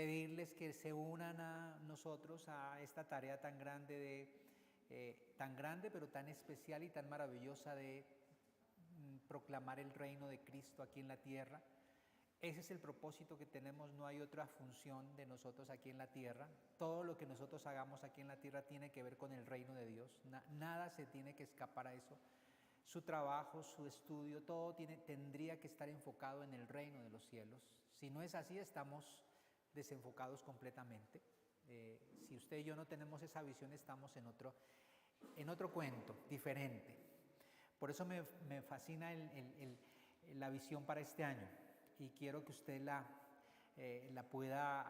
pedirles que se unan a nosotros a esta tarea tan grande, tan grande pero tan especial y tan maravillosa de proclamar el reino de Cristo aquí en la tierra. Ese es el propósito que tenemos, no hay otra función de nosotros aquí en la tierra. Todo lo que nosotros hagamos aquí en la tierra tiene que ver con el reino de Dios, nada se tiene que escapar a eso. Su trabajo, su estudio, todo tendría que estar enfocado en el reino de los cielos. Si no es así, estamos desenfocados completamente. Si usted y yo no tenemos esa visión, estamos en otro cuento, diferente. Por eso me fascina la visión para este año y quiero que usted la pueda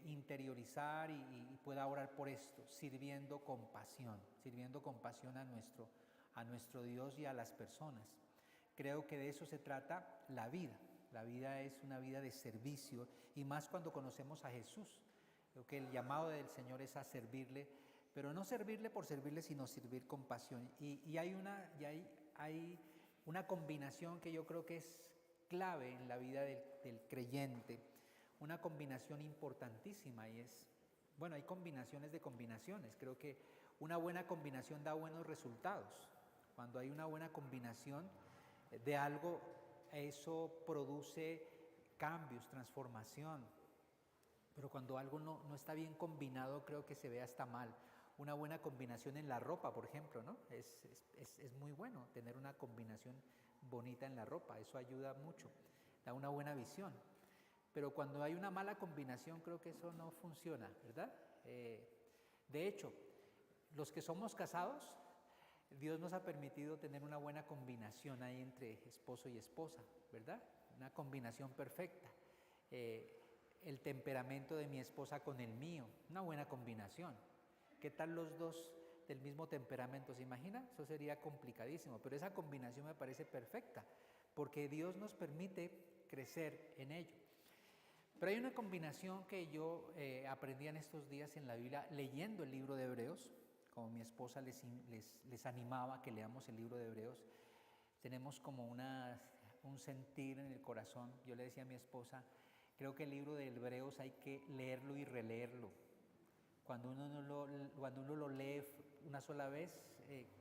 interiorizar y pueda orar por esto, sirviendo con pasión a nuestro Dios y a las personas. Creo que de eso se trata la vida. La vida es una vida de servicio y más cuando conocemos a Jesús. Creo que el llamado del Señor es a servirle, pero no servirle por servirle, sino servir con pasión. Y hay una combinación que yo creo que es clave en la vida del creyente, una combinación importantísima y es, bueno, hay combinaciones de combinaciones. Creo que una buena combinación da buenos resultados. Cuando hay una buena combinación de algo, eso produce cambios, transformación. Pero cuando algo no está bien combinado, creo que se ve hasta mal. Una buena combinación en la ropa, por ejemplo, ¿no? Es muy bueno tener una combinación bonita en la ropa, eso ayuda mucho, da una buena visión. Pero cuando hay una mala combinación, creo que eso no funciona, ¿verdad? De hecho, los que somos casados, Dios nos ha permitido tener una buena combinación ahí entre esposo y esposa, ¿verdad? Una combinación perfecta. El temperamento de mi esposa con el mío, una buena combinación. ¿Qué tal los dos del mismo temperamento? ¿Se imagina? Eso sería complicadísimo, pero esa combinación me parece perfecta, porque Dios nos permite crecer en ello. Pero hay una combinación que yo aprendí en estos días en la Biblia, leyendo el libro de Hebreos. Como mi esposa les animaba a que leamos el libro de Hebreos, tenemos como un sentir en el corazón. Yo le decía a mi esposa, creo que el libro de Hebreos hay que leerlo y releerlo. Cuando uno lo lee una sola vez,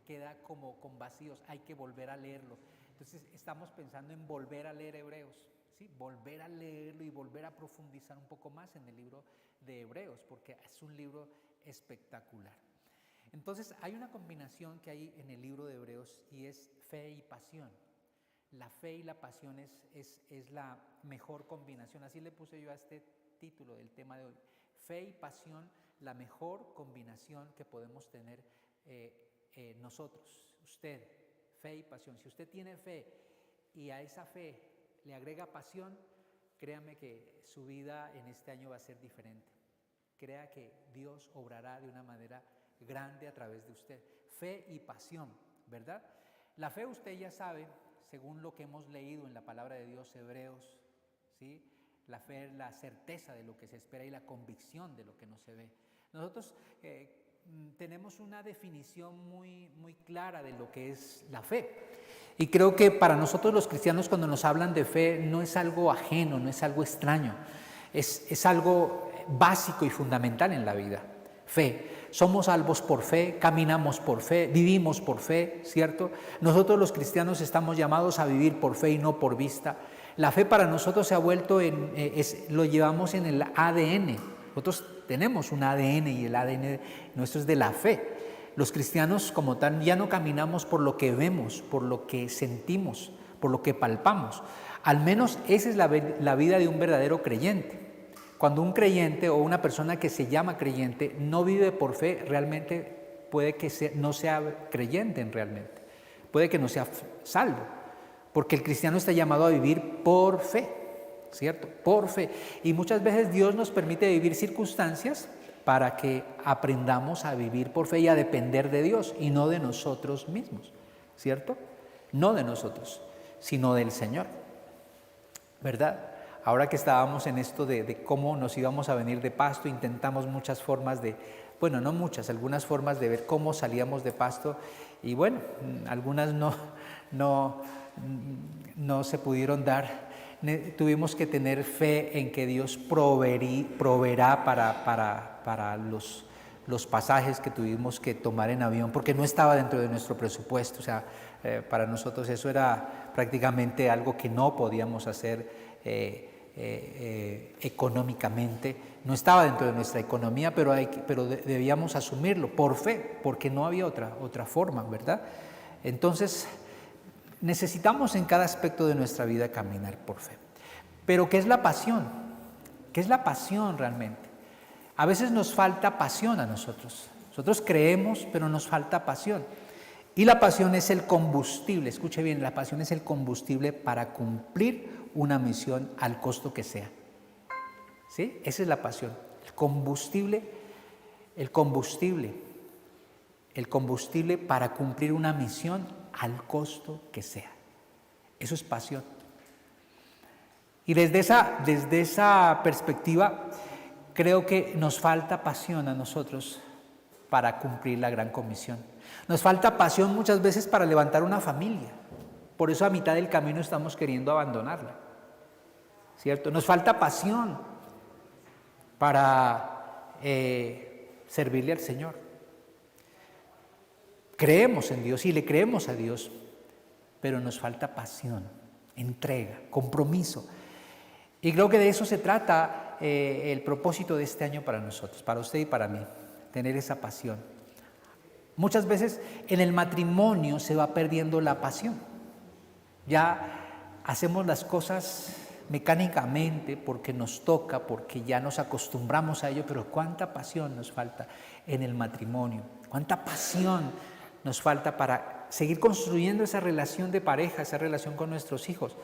queda como con vacíos, hay que volver a leerlo. Entonces estamos pensando en volver a leer Hebreos, ¿sí? Volver a leerlo y volver a profundizar un poco más en el libro de Hebreos, porque es un libro espectacular. Entonces hay una combinación que hay en el libro de Hebreos y es fe y pasión. La fe y la pasión es la mejor combinación, así le puse yo a este título del tema de hoy. Fe y pasión, la mejor combinación que podemos tener nosotros, usted, fe y pasión. Si usted tiene fe y a esa fe le agrega pasión, créame que su vida en este año va a ser diferente. Crea que Dios obrará de una manera grande a través de usted. Fe y pasión, ¿verdad? La fe usted ya sabe, según lo que hemos leído en la palabra de Dios, Hebreos, ¿sí? La fe es la certeza de lo que se espera y la convicción de lo que no se ve. Nosotros tenemos una definición muy clara de lo que es la fe. Y creo que para nosotros los cristianos, cuando nos hablan de fe, no es algo ajeno, no es algo extraño. Es algo básico y fundamental en la vida. Fe. Somos salvos por fe, caminamos por fe, vivimos por fe, ¿cierto? Nosotros los cristianos estamos llamados a vivir por fe y no por vista. La fe para nosotros se ha vuelto lo llevamos en el ADN. Nosotros tenemos un ADN y el ADN nuestro es de la fe. Los cristianos como tal ya no caminamos por lo que vemos, por lo que sentimos, por lo que palpamos. Al menos esa es la vida de un verdadero creyente. Cuando un creyente o una persona que se llama creyente no vive por fe, realmente puede que no sea creyente realmente, puede que no sea salvo, porque el cristiano está llamado a vivir por fe, ¿cierto? Por fe. Y muchas veces Dios nos permite vivir circunstancias para que aprendamos a vivir por fe y a depender de Dios y no de nosotros mismos, ¿cierto? No de nosotros, sino del Señor, ¿verdad? Ahora que estábamos en esto de cómo nos íbamos a venir de Pasto, intentamos muchas formas no muchas, algunas formas de ver cómo salíamos de Pasto y bueno, algunas no se pudieron dar tuvimos que tener fe en que Dios proveerá para los pasajes que tuvimos que tomar en avión, porque no estaba dentro de nuestro presupuesto. O sea, para nosotros eso era prácticamente algo que no podíamos hacer económicamente. No estaba dentro de nuestra economía, pero debíamos asumirlo por fe, porque no había otra forma, ¿verdad? Entonces, necesitamos en cada aspecto de nuestra vida caminar por fe. Pero ¿qué es la pasión? ¿Qué es la pasión realmente? A veces nos falta pasión a nosotros. Nosotros creemos, pero nos falta pasión. Y la pasión es el combustible, escuche bien, la pasión es el combustible para cumplir una misión al costo que sea. ¿Sí? Esa es la pasión. El combustible para cumplir una misión al costo que sea. Eso es pasión. Y desde esa perspectiva, creo que nos falta pasión a nosotros para cumplir la gran comisión. Nos falta pasión muchas veces para levantar una familia. Por eso a mitad del camino estamos queriendo abandonarla, ¿cierto? Nos falta pasión para servirle al Señor. Creemos en Dios y le creemos a Dios, pero nos falta pasión, entrega, compromiso. Y creo que de eso se trata el propósito de este año para nosotros, para usted y para mí, tener esa pasión. Muchas veces en el matrimonio se va perdiendo la pasión. Ya hacemos las cosas mecánicamente porque nos toca, porque ya nos acostumbramos a ello, pero cuánta pasión nos falta en el matrimonio, cuánta pasión nos falta para seguir construyendo esa relación de pareja, esa relación con nuestros hijos.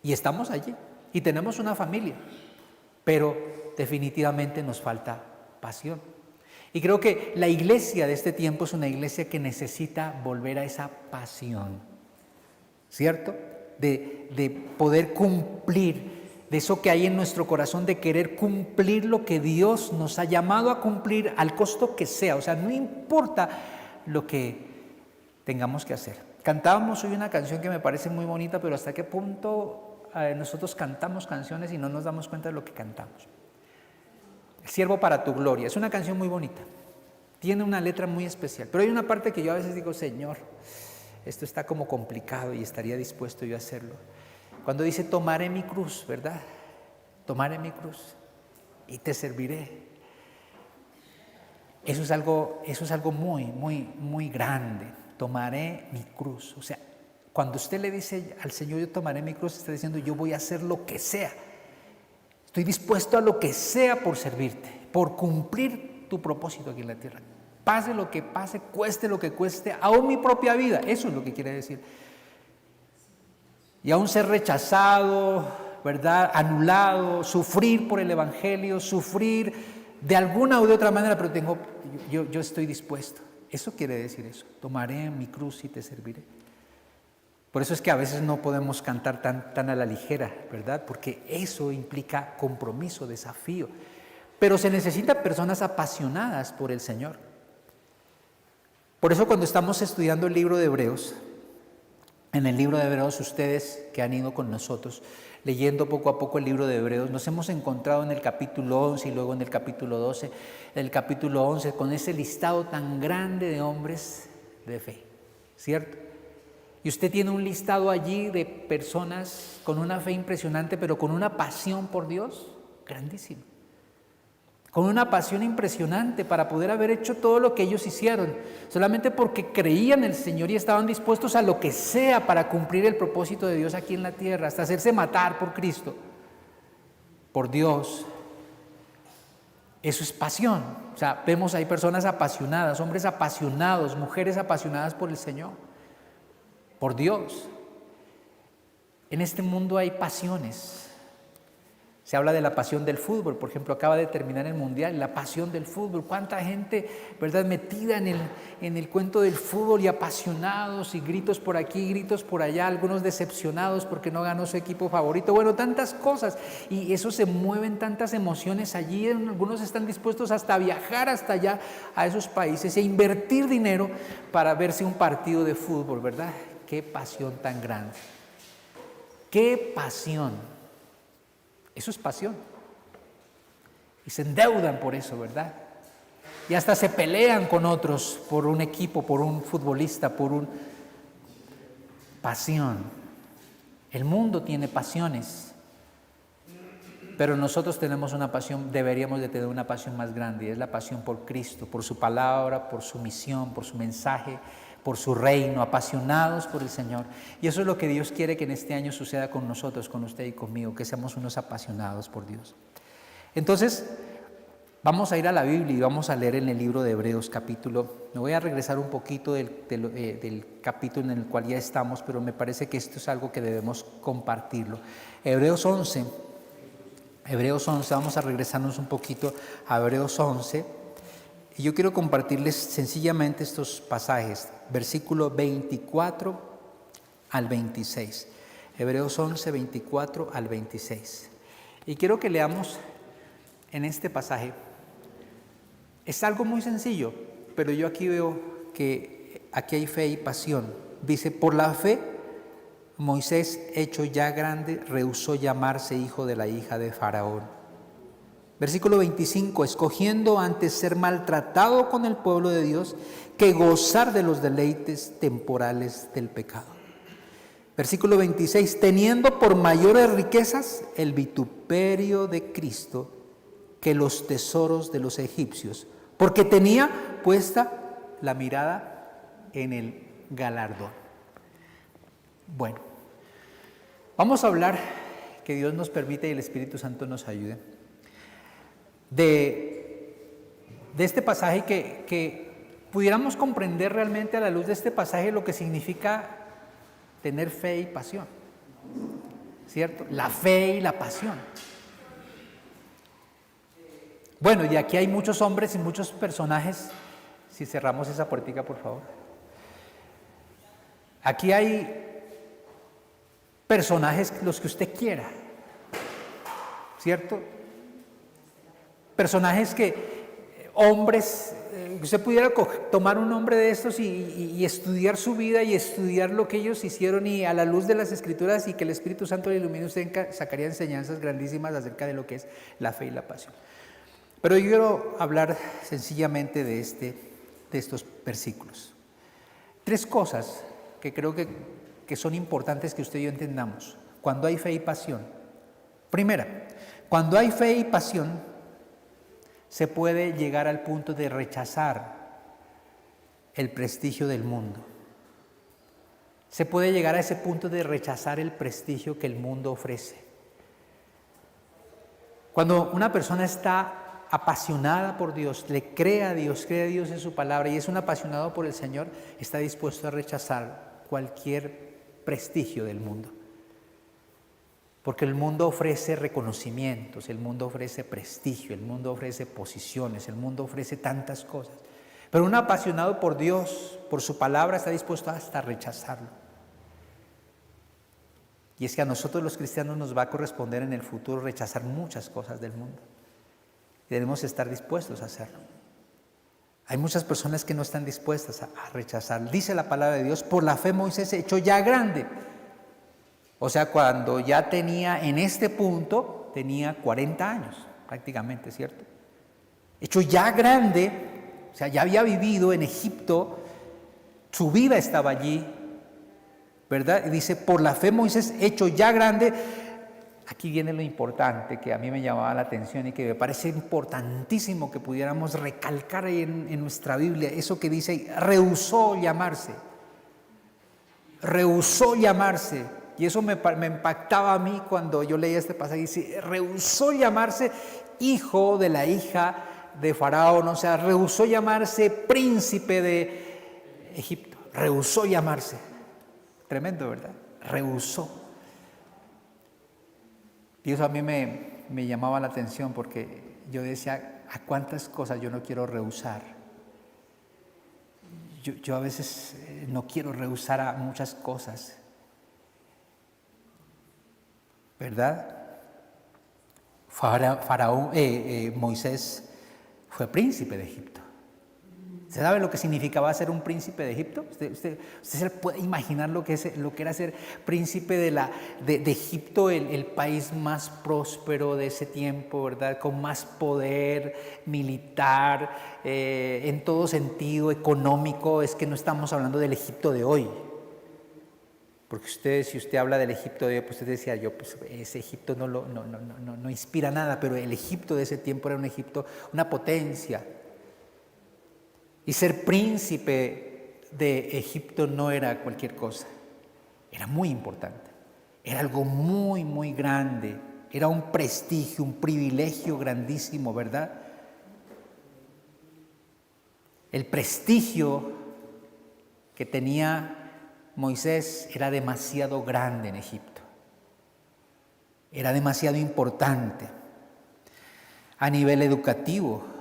Y estamos allí y tenemos una familia, pero definitivamente nos falta pasión. Y creo que la iglesia de este tiempo es una iglesia que necesita volver a esa pasión, ¿cierto? De poder cumplir, de eso que hay en nuestro corazón, de querer cumplir lo que Dios nos ha llamado a cumplir al costo que sea. O sea, no importa lo que tengamos que hacer. Cantábamos hoy una canción que me parece muy bonita, pero hasta qué punto nosotros cantamos canciones y no nos damos cuenta de lo que cantamos. El siervo para tu gloria, es una canción muy bonita, tiene una letra muy especial, pero hay una parte que yo a veces digo, Señor, esto está como complicado y estaría dispuesto yo a hacerlo. Cuando dice, tomaré mi cruz, ¿verdad? Tomaré mi cruz y te serviré. Eso es algo muy, muy, muy grande. Tomaré mi cruz. O sea, cuando usted le dice al Señor, yo tomaré mi cruz, está diciendo, yo voy a hacer lo que sea. Estoy dispuesto a lo que sea por servirte, por cumplir tu propósito aquí en la tierra. Pase lo que pase, cueste lo que cueste, aún mi propia vida. Eso es lo que quiere decir. Y aún ser rechazado, ¿verdad? Anulado, sufrir por el Evangelio, sufrir de alguna u de otra manera, pero yo estoy dispuesto. Eso quiere decir eso. Tomaré mi cruz y te serviré. Por eso es que a veces no podemos cantar tan a la ligera, ¿verdad? Porque eso implica compromiso, desafío. Pero se necesitan personas apasionadas por el Señor. Por eso cuando estamos estudiando el libro de Hebreos, en el libro de Hebreos, ustedes que han ido con nosotros, leyendo poco a poco el libro de Hebreos, nos hemos encontrado en el capítulo 11 y luego en el capítulo 12, el capítulo 11, con ese listado tan grande de hombres de fe, ¿cierto? Y usted tiene un listado allí de personas con una fe impresionante, pero con una pasión por Dios grandísima. Con una pasión impresionante para poder haber hecho todo lo que ellos hicieron, solamente porque creían en el Señor y estaban dispuestos a lo que sea para cumplir el propósito de Dios aquí en la tierra, hasta hacerse matar por Cristo, por Dios. Eso es pasión. O sea, vemos ahí personas apasionadas, hombres apasionados, mujeres apasionadas por el Señor, por Dios. En este mundo hay pasiones. Se habla de la pasión del fútbol, por ejemplo, acaba de terminar el Mundial, la pasión del fútbol. Cuánta gente, ¿verdad?, metida en el cuento del fútbol y apasionados y gritos por aquí, gritos por allá, algunos decepcionados porque no ganó su equipo favorito. Bueno, tantas cosas y eso se mueven tantas emociones allí. Algunos están dispuestos hasta viajar hasta allá a esos países e invertir dinero para verse un partido de fútbol, ¿verdad? Qué pasión tan grande. ¡Qué pasión! Eso es pasión. Y se endeudan por eso, ¿verdad? Y hasta se pelean con otros por un equipo, por un futbolista, pasión. El mundo tiene pasiones, pero nosotros tenemos una pasión, deberíamos de tener una pasión más grande, y es la pasión por Cristo, por su palabra, por su misión, por su mensaje, por su reino, apasionados por el Señor. Y eso es lo que Dios quiere que en este año suceda con nosotros, con usted y conmigo, que seamos unos apasionados por Dios. Entonces, vamos a ir a la Biblia y vamos a leer en el libro de Hebreos me voy a regresar un poquito del capítulo en el cual ya estamos, pero me parece que esto es algo que debemos compartirlo. Hebreos 11, vamos a regresarnos un poquito a Hebreos 11. Y yo quiero compartirles sencillamente estos pasajes, versículo 24 al 26. Hebreos 11, 24 al 26. Y quiero que leamos en este pasaje. Es algo muy sencillo, pero yo aquí veo que aquí hay fe y pasión. Dice, por la fe, Moisés, hecho ya grande, rehusó llamarse hijo de la hija de Faraón. Versículo 25, escogiendo antes ser maltratado con el pueblo de Dios que gozar de los deleites temporales del pecado. Versículo 26, teniendo por mayores riquezas el vituperio de Cristo que los tesoros de los egipcios, porque tenía puesta la mirada en el galardón. Bueno, vamos a hablar, que Dios nos permita y el Espíritu Santo nos ayude, de este pasaje que pudiéramos comprender realmente a la luz de este pasaje lo que significa tener fe y pasión, ¿cierto? La fe y la pasión. Bueno, y aquí hay muchos hombres y muchos personajes. Si cerramos esa puertica, por favor. Aquí hay personajes, los que usted quiera, ¿cierto? Personajes hombres, usted pudiera tomar un hombre de estos y estudiar su vida y estudiar lo que ellos hicieron, y a la luz de las Escrituras, y que el Espíritu Santo le ilumine, usted sacaría enseñanzas grandísimas acerca de lo que es la fe y la pasión. Pero yo quiero hablar sencillamente de estos versículos. 3 cosas que creo que son importantes que usted y yo entendamos cuando hay fe y pasión. Primera, cuando hay fe y pasión, se puede llegar al punto de rechazar el prestigio del mundo. Se puede llegar a ese punto de rechazar el prestigio que el mundo ofrece. Cuando una persona está apasionada por Dios, le cree a Dios en su palabra y es un apasionado por el Señor, está dispuesto a rechazar cualquier prestigio del mundo. Porque el mundo ofrece reconocimientos, el mundo ofrece prestigio, el mundo ofrece posiciones, el mundo ofrece tantas cosas. Pero un apasionado por Dios, por su palabra, está dispuesto hasta a rechazarlo. Y es que a nosotros los cristianos nos va a corresponder en el futuro rechazar muchas cosas del mundo. Y debemos estar dispuestos a hacerlo. Hay muchas personas que no están dispuestas a rechazar. Dice la palabra de Dios, por la fe Moisés se echó ya grande. O sea, cuando ya en este punto, tenía 40 años prácticamente, ¿cierto? Hecho ya grande, o sea, ya había vivido en Egipto, su vida estaba allí, ¿verdad? Y dice, por la fe Moisés, hecho ya grande. Aquí viene lo importante que a mí me llamaba la atención y que me parece importantísimo que pudiéramos recalcar ahí en nuestra Biblia, eso que dice, rehusó llamarse. Rehusó llamarse. Y eso me impactaba a mí cuando yo leía este pasaje. Dice, rehusó llamarse hijo de la hija de Faraón, o sea, rehusó llamarse príncipe de Egipto. Rehusó llamarse. Tremendo, ¿verdad? Rehusó. Y eso a mí me llamaba la atención porque yo decía, ¿a cuántas cosas yo no quiero rehusar? Yo a veces no quiero rehusar a muchas cosas, ¿verdad? Moisés fue príncipe de Egipto. ¿Usted sabe lo que significaba ser un príncipe de Egipto? ¿Usted se puede imaginar lo que era ser príncipe de Egipto, el país más próspero de ese tiempo, ¿verdad? Con más poder militar, en todo sentido, económico. Es que no estamos hablando del Egipto de hoy. Porque si usted habla del Egipto de hoy, pues usted decía, pues ese Egipto no inspira nada, pero el Egipto de ese tiempo era un Egipto, una potencia. Y ser príncipe de Egipto no era cualquier cosa, era muy importante, era algo muy, muy grande, era un prestigio, un privilegio grandísimo, ¿verdad? El prestigio que tenía Moisés era demasiado grande en Egipto, era demasiado importante. A nivel educativo,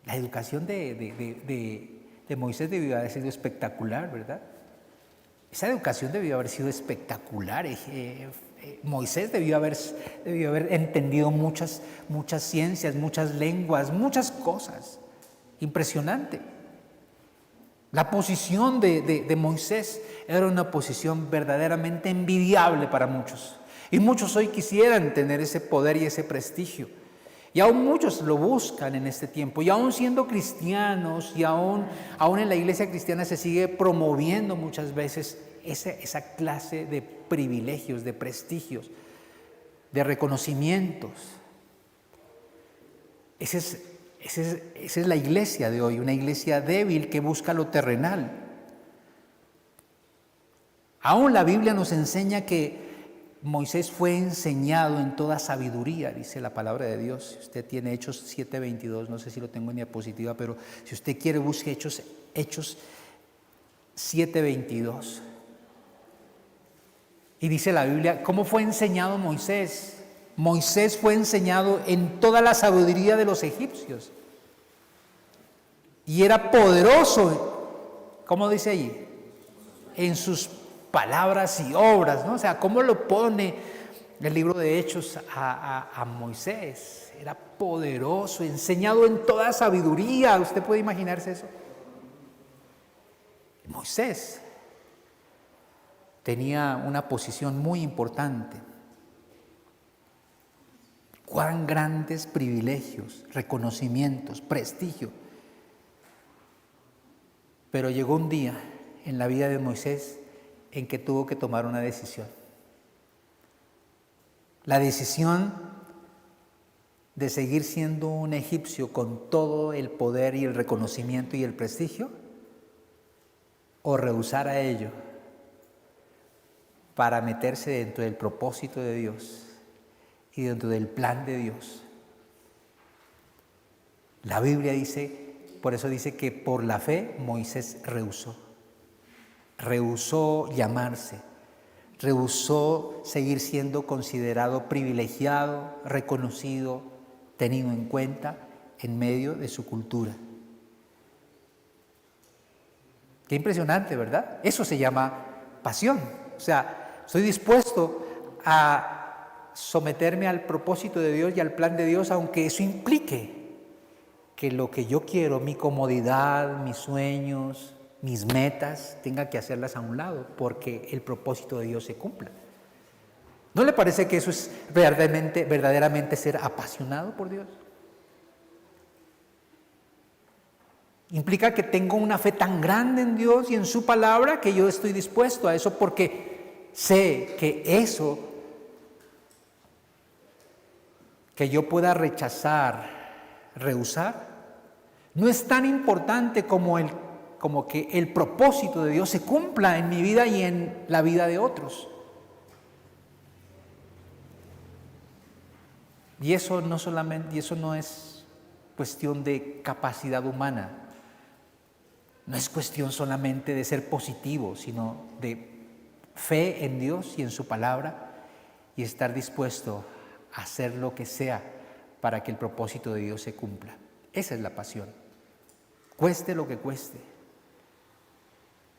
la educación de Moisés debió haber sido espectacular, ¿verdad? Esa educación debió haber sido espectacular. Moisés debió haber entendido muchas ciencias, muchas lenguas, muchas cosas. Impresionante. La posición de Moisés era una posición verdaderamente envidiable para muchos. Y muchos hoy quisieran tener ese poder y ese prestigio. Y aún muchos lo buscan en este tiempo. Y aún siendo cristianos, y aún en la iglesia cristiana se sigue promoviendo muchas veces esa clase de privilegios, de prestigios, de reconocimientos. Esa es la iglesia de hoy, una iglesia débil que busca lo terrenal. Aún la Biblia nos enseña que Moisés fue enseñado en toda sabiduría, dice la palabra de Dios. Si usted tiene Hechos 7:22, no sé si lo tengo en diapositiva, pero si usted quiere busque Hechos 7:22. Y dice la Biblia, ¿cómo fue enseñado Moisés? Moisés fue enseñado en toda la sabiduría de los egipcios. Y era poderoso, ¿cómo dice allí? En sus palabras y obras, ¿no? O sea, ¿cómo lo pone el libro de Hechos a Moisés? Era poderoso, enseñado en toda sabiduría. ¿Usted puede imaginarse eso? Moisés tenía una posición muy importante. Cuán grandes privilegios, reconocimientos, prestigio. Pero llegó un día en la vida de Moisés en que tuvo que tomar una decisión. La decisión de seguir siendo un egipcio con todo el poder y el reconocimiento y el prestigio, o rehusar a ello para meterse dentro del propósito de Dios y dentro del plan de Dios. La Biblia dice, por eso dice que por la fe Moisés rehusó llamarse, rehusó seguir siendo considerado privilegiado, reconocido, tenido en cuenta en medio de su cultura. Qué impresionante, ¿verdad? Eso se llama pasión. O sea, estoy dispuesto a someterme al propósito de Dios y al plan de Dios, aunque eso implique que lo que yo quiero, mi comodidad, mis sueños, mis metas, tenga que hacerlas a un lado, porque el propósito de Dios se cumpla. ¿No le parece que eso es verdaderamente ser apasionado por Dios? Implica que tengo una fe tan grande en Dios y en su palabra que yo estoy dispuesto a eso, porque sé que eso que yo pueda rechazar, rehusar, no es tan importante como que el propósito de Dios se cumpla en mi vida y en la vida de otros. Y eso no es cuestión de capacidad humana, no es cuestión solamente de ser positivo, sino de fe en Dios y en su palabra y estar dispuesto a hacer lo que sea para que el propósito de Dios se cumpla. Esa es la pasión. Cueste lo que cueste.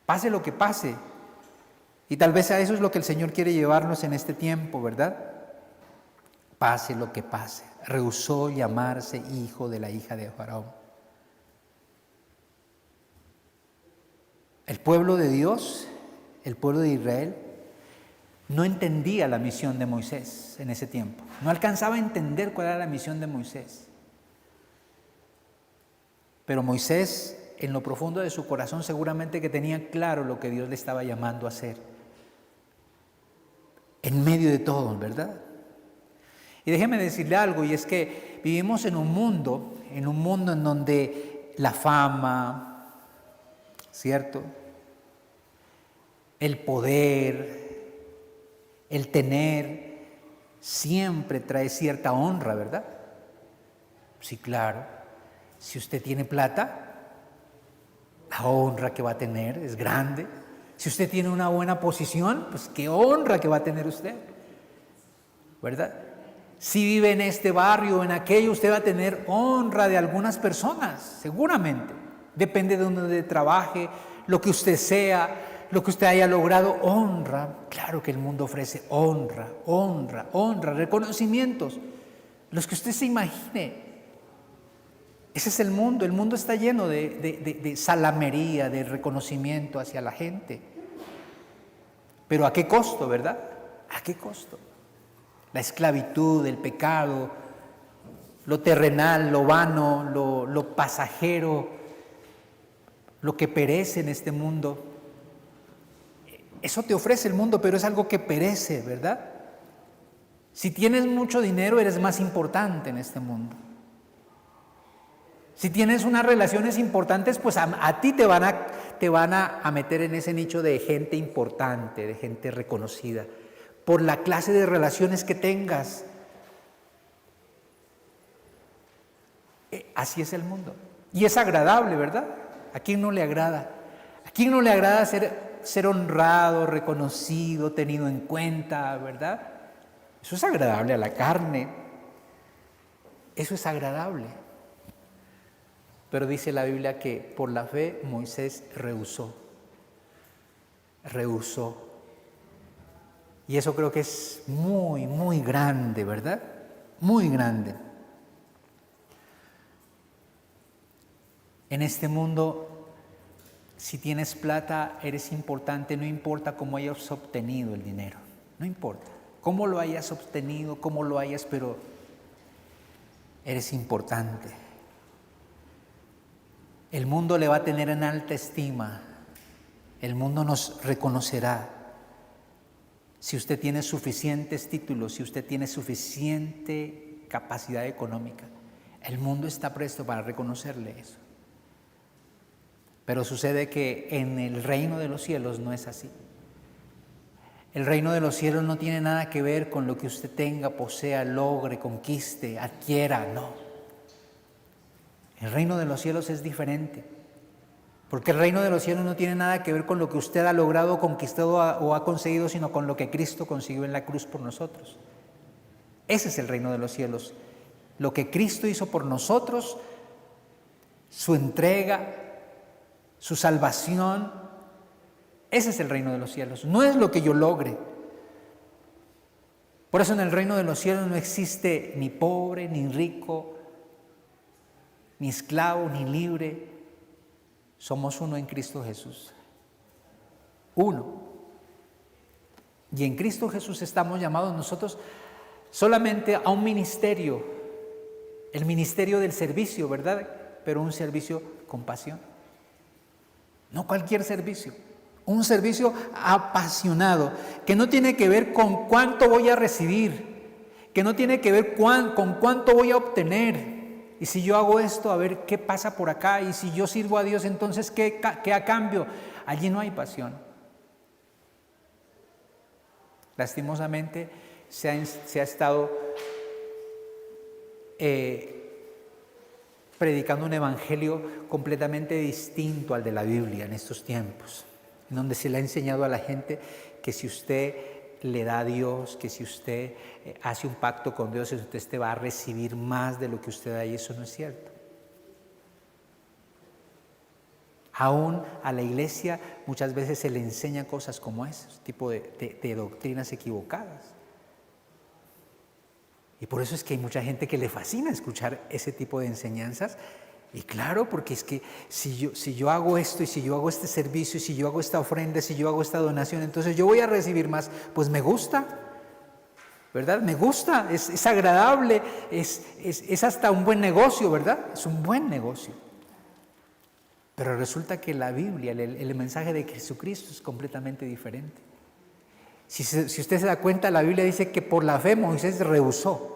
Pase lo que pase. Y tal vez a eso es lo que el Señor quiere llevarnos en este tiempo, ¿verdad? Pase lo que pase. Rehusó llamarse hijo de la hija de Faraón. El pueblo de Dios, el pueblo de Israel, no entendía la misión de Moisés en ese tiempo. No alcanzaba a entender cuál era la misión de Moisés. Pero Moisés, en lo profundo de su corazón, seguramente que tenía claro lo que Dios le estaba llamando a hacer. En medio de todo, ¿verdad? Y déjeme decirle algo, y es que vivimos en un mundo en donde la fama, ¿cierto? El poder, el tener, siempre trae cierta honra, ¿verdad? Sí, claro. Si usted tiene plata, la honra que va a tener es grande. Si usted tiene una buena posición, pues qué honra que va a tener usted, ¿verdad? Si vive en este barrio o en aquello, usted va a tener honra de algunas personas, seguramente. Depende de donde trabaje, lo que usted sea, lo que usted haya logrado, honra. Claro que el mundo ofrece honra, honra, honra, reconocimientos, los que usted se imagine. Ese es el mundo está lleno de salamería, de reconocimiento hacia la gente. Pero ¿a qué costo, verdad? ¿A qué costo? La esclavitud, el pecado, lo terrenal, lo vano, lo pasajero, lo que perece en este mundo. Eso te ofrece el mundo, pero es algo que perece, ¿verdad? Si tienes mucho dinero, eres más importante en este mundo. Si tienes unas relaciones importantes, pues a ti te van a meter en ese nicho de gente importante, de gente reconocida, por la clase de relaciones que tengas. Así es el mundo. Y es agradable, ¿verdad? ¿A quién no le agrada? ¿A quién no le agrada ser honrado, reconocido, tenido en cuenta, ¿verdad? Eso es agradable a la carne. Eso es agradable. Pero dice la Biblia que por la fe Moisés rehusó. Y eso creo que es muy, muy grande, ¿verdad? Muy grande. En este mundo, si tienes plata, eres importante, no importa cómo hayas obtenido el dinero, no importa cómo lo hayas obtenido, pero eres importante. El mundo le va a tener en alta estima, el mundo nos reconocerá. Si usted tiene suficientes títulos, si usted tiene suficiente capacidad económica, el mundo está presto para reconocerle eso. Pero sucede que en el reino de los cielos no es así. El reino de los cielos no tiene nada que ver con lo que usted tenga, posea, logre, conquiste, adquiera, no. El reino de los cielos es diferente. Porque el reino de los cielos no tiene nada que ver con lo que usted ha logrado, conquistado o ha conseguido, sino con lo que Cristo consiguió en la cruz por nosotros. Ese es el reino de los cielos. Lo que Cristo hizo por nosotros, su entrega, su salvación, ese es el reino de los cielos. No es lo que yo logre. Por eso en el reino de los cielos no existe ni pobre, ni rico, ni esclavo, ni libre. Somos uno en Cristo Jesús. Uno. Y en Cristo Jesús estamos llamados nosotros solamente a un ministerio, el ministerio del servicio, ¿verdad? Pero un servicio con pasión. No cualquier servicio, un servicio apasionado, que no tiene que ver con cuánto voy a recibir, que no tiene que ver con cuánto voy a obtener. Y si yo hago esto, a ver qué pasa por acá. Y si yo sirvo a Dios, entonces ¿qué a cambio? Allí no hay pasión. Lastimosamente se ha estado predicando un evangelio completamente distinto al de la Biblia en estos tiempos, en donde se le ha enseñado a la gente que si usted le da a Dios, que si usted hace un pacto con Dios, usted va a recibir más de lo que usted da, y eso no es cierto. Aún a la iglesia muchas veces se le enseña cosas como ese tipo de doctrinas equivocadas. Y por eso es que hay mucha gente que le fascina escuchar ese tipo de enseñanzas, Y claro, porque es que si yo hago esto, y si yo hago este servicio, y si yo hago esta ofrenda, si yo hago esta donación, entonces yo voy a recibir más. Pues me gusta, ¿verdad? Me gusta, es agradable, es hasta un buen negocio, ¿verdad? Es un buen negocio. Pero resulta que la Biblia, el mensaje de Jesucristo es completamente diferente. Si usted se da cuenta, la Biblia dice que por la fe Moisés rehusó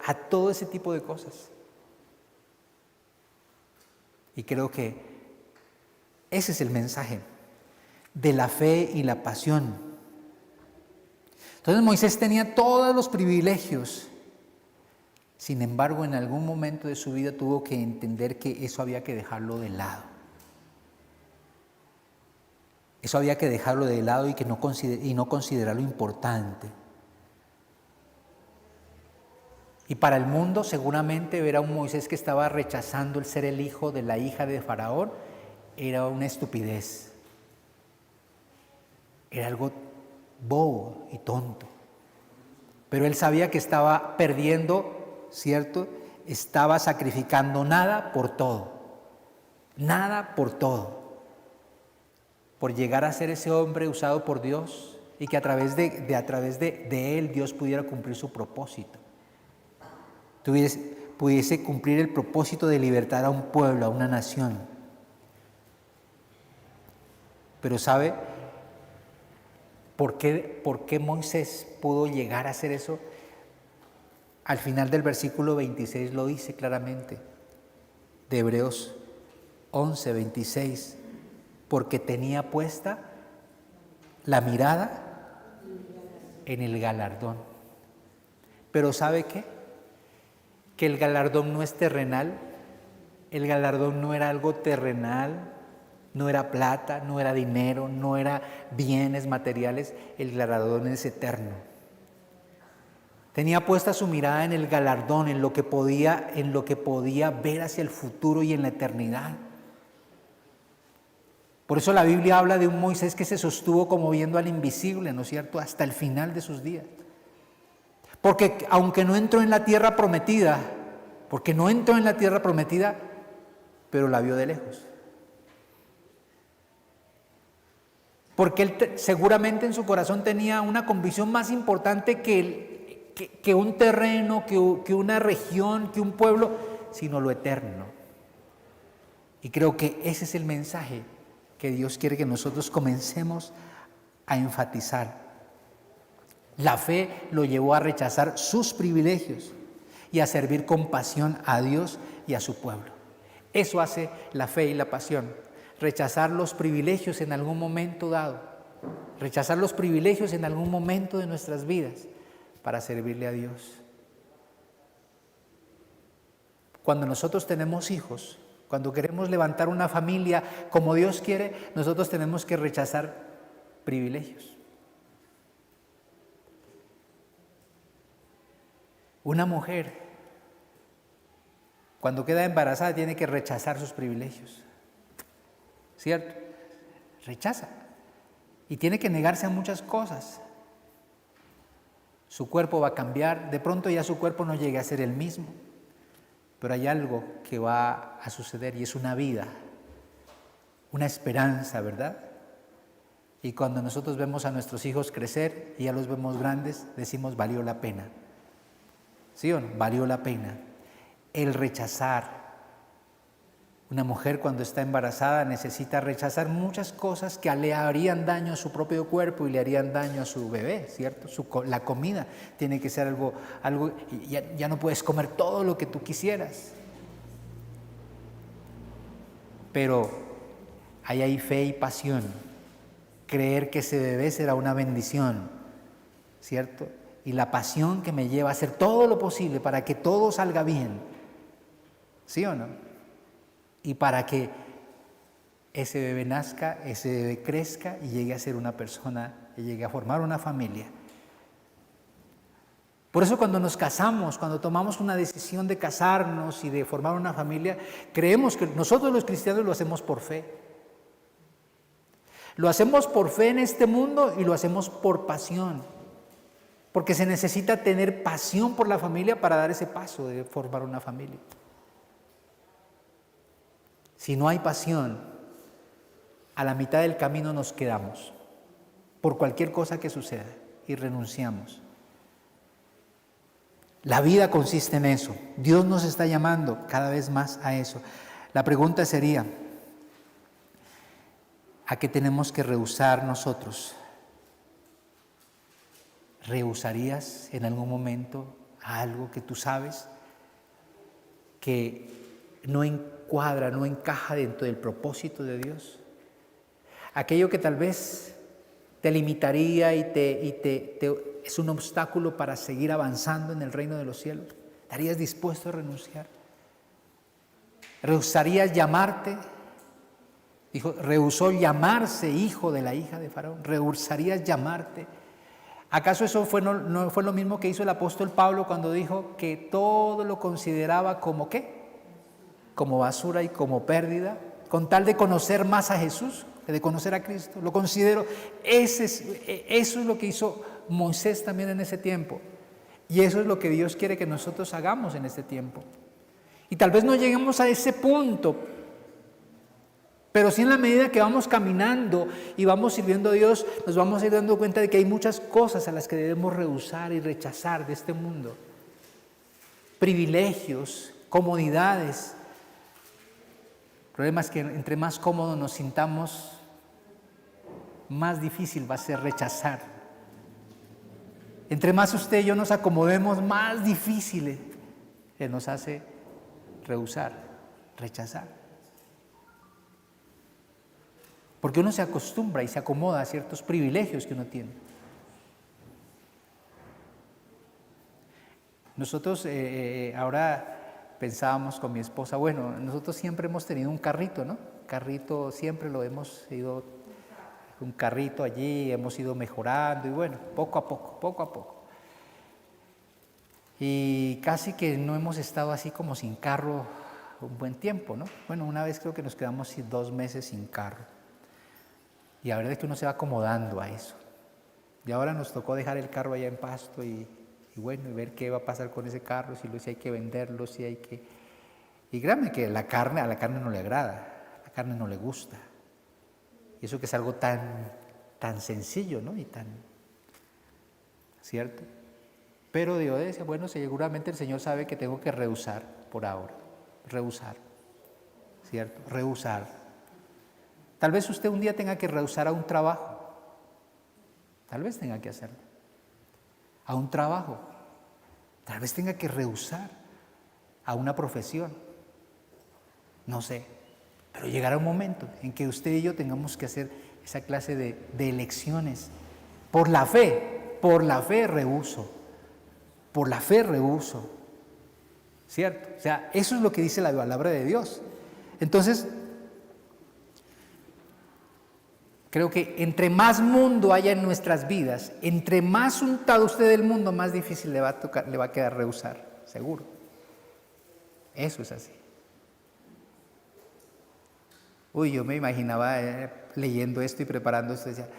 a todo ese tipo de cosas. Y creo que ese es el mensaje de la fe y la pasión. Entonces Moisés tenía todos los privilegios. Sin embargo, en algún momento de su vida tuvo que entender que eso había que dejarlo de lado. Eso había que dejarlo de lado y no considerarlo importante. Y para el mundo seguramente ver a un Moisés que estaba rechazando el ser el hijo de la hija de Faraón era una estupidez. Era algo bobo y tonto. Pero él sabía que estaba perdiendo, ¿cierto? Estaba sacrificando nada por todo. Nada por todo. Por llegar a ser ese hombre usado por Dios y que a través de él Dios pudiera cumplir su propósito. Pudiese cumplir el propósito de libertar a un pueblo, a una nación. Pero ¿sabe por qué Moisés pudo llegar a hacer eso? Al final del versículo 26 lo dice claramente, de Hebreos 11, 26, porque tenía puesta la mirada en el galardón. Pero ¿sabe qué? Que el galardón no es terrenal, el galardón no era algo terrenal, no era plata, no era dinero, no era bienes materiales, el galardón es eterno. Tenía puesta su mirada en el galardón, en lo que podía ver hacia el futuro y en la eternidad. Por eso la Biblia habla de un Moisés que se sostuvo como viendo al invisible, ¿no es cierto?, hasta el final de sus días. Porque aunque no entró en la tierra prometida, pero la vio de lejos. Porque él seguramente en su corazón tenía una convicción más importante que un terreno, que una región, que un pueblo, sino lo eterno. Y creo que ese es el mensaje que Dios quiere que nosotros comencemos a enfatizar. La fe lo llevó a rechazar sus privilegios y a servir con pasión a Dios y a su pueblo. Eso hace la fe y la pasión. Rechazar los privilegios en algún momento dado. Rechazar los privilegios en algún momento de nuestras vidas para servirle a Dios. Cuando nosotros tenemos hijos, cuando queremos levantar una familia como Dios quiere, nosotros tenemos que rechazar privilegios. Una mujer, cuando queda embarazada, tiene que rechazar sus privilegios, ¿cierto? Rechaza. Y tiene que negarse a muchas cosas. Su cuerpo va a cambiar, de pronto ya su cuerpo no llegue a ser el mismo, pero hay algo que va a suceder y es una vida, una esperanza, ¿verdad? Y cuando nosotros vemos a nuestros hijos crecer y ya los vemos grandes, decimos, valió la pena. ¿Sí o no? Valió la pena. El rechazar. Una mujer cuando está embarazada necesita rechazar muchas cosas que le harían daño a su propio cuerpo y le harían daño a su bebé, ¿cierto? La comida tiene que ser algo ya no puedes comer todo lo que tú quisieras. Pero ahí hay fe y pasión. Creer que ese bebé será una bendición, ¿cierto? Y la pasión que me lleva a hacer todo lo posible para que todo salga bien, ¿sí o no? Y para que ese bebé nazca, ese bebé crezca y llegue a ser una persona, y llegue a formar una familia. Por eso cuando nos casamos, cuando tomamos una decisión de casarnos y de formar una familia, creemos que nosotros los cristianos lo hacemos por fe. Lo hacemos por fe en este mundo y lo hacemos por pasión. Porque se necesita tener pasión por la familia para dar ese paso de formar una familia. Si no hay pasión, a la mitad del camino nos quedamos por cualquier cosa que suceda y renunciamos. La vida consiste en eso. Dios nos está llamando cada vez más a eso. La pregunta sería, ¿a qué tenemos que rehusar nosotros? ¿Rehusarías en algún momento a algo que tú sabes que no encuadra, no encaja dentro del propósito de Dios? Aquello que tal vez te limitaría y es un obstáculo para seguir avanzando en el reino de los cielos. ¿Estarías dispuesto a renunciar? ¿Rehusarías llamarte? Dijo, rehusó llamarse hijo de la hija de Faraón. ¿Rehusarías llamarte? ¿Acaso eso no fue lo mismo que hizo el apóstol Pablo cuando dijo que todo lo consideraba como qué? Como basura y como pérdida, con tal de conocer más a Jesús, de conocer a Cristo. Lo considero, eso es lo que hizo Moisés también en ese tiempo. Y eso es lo que Dios quiere que nosotros hagamos en este tiempo. Y tal vez no lleguemos a ese punto, pero sí en la medida que vamos caminando y vamos sirviendo a Dios, nos vamos a ir dando cuenta de que hay muchas cosas a las que debemos rehusar y rechazar de este mundo. Privilegios, comodidades. El problema es que entre más cómodos nos sintamos, más difícil va a ser rechazar. Entre más usted y yo nos acomodemos, más difícil nos hace rehusar, rechazar. Porque uno se acostumbra y se acomoda a ciertos privilegios que uno tiene. Nosotros ahora pensábamos con mi esposa, bueno, nosotros siempre hemos tenido un carrito, ¿no? Carrito siempre lo hemos ido, un carrito allí, hemos ido mejorando y bueno, poco a poco. Y casi que no hemos estado así como sin carro un buen tiempo, ¿no? Bueno, una vez creo que nos quedamos 2 meses sin carro. Y la verdad es que uno se va acomodando a eso. Y ahora nos tocó dejar el carro allá en Pasto y bueno, y ver qué va a pasar con ese carro, si hay que venderlo, si hay que... Y créanme que a la carne no le agrada, a la carne no le gusta. Y eso que es algo tan sencillo, ¿no? Y tan... ¿Cierto? Pero Dios decía, bueno, seguramente el Señor sabe que tengo que rehusar por ahora. Rehusar. ¿Cierto? Rehusar. Tal vez usted un día tenga que rehusar a un trabajo. Tal vez tenga que hacerlo. A un trabajo. Tal vez tenga que rehusar a una profesión. No sé. Pero llegará un momento en que usted y yo tengamos que hacer esa clase de elecciones. Por la fe rehuso. Por la fe rehuso. ¿Cierto? O sea, eso es lo que dice la palabra de Dios. Entonces, creo que entre más mundo haya en nuestras vidas, entre más untado usted del mundo, más difícil le va a quedar rehusar, seguro. Eso es así. Uy, yo me imaginaba leyendo esto y preparando esto, decía,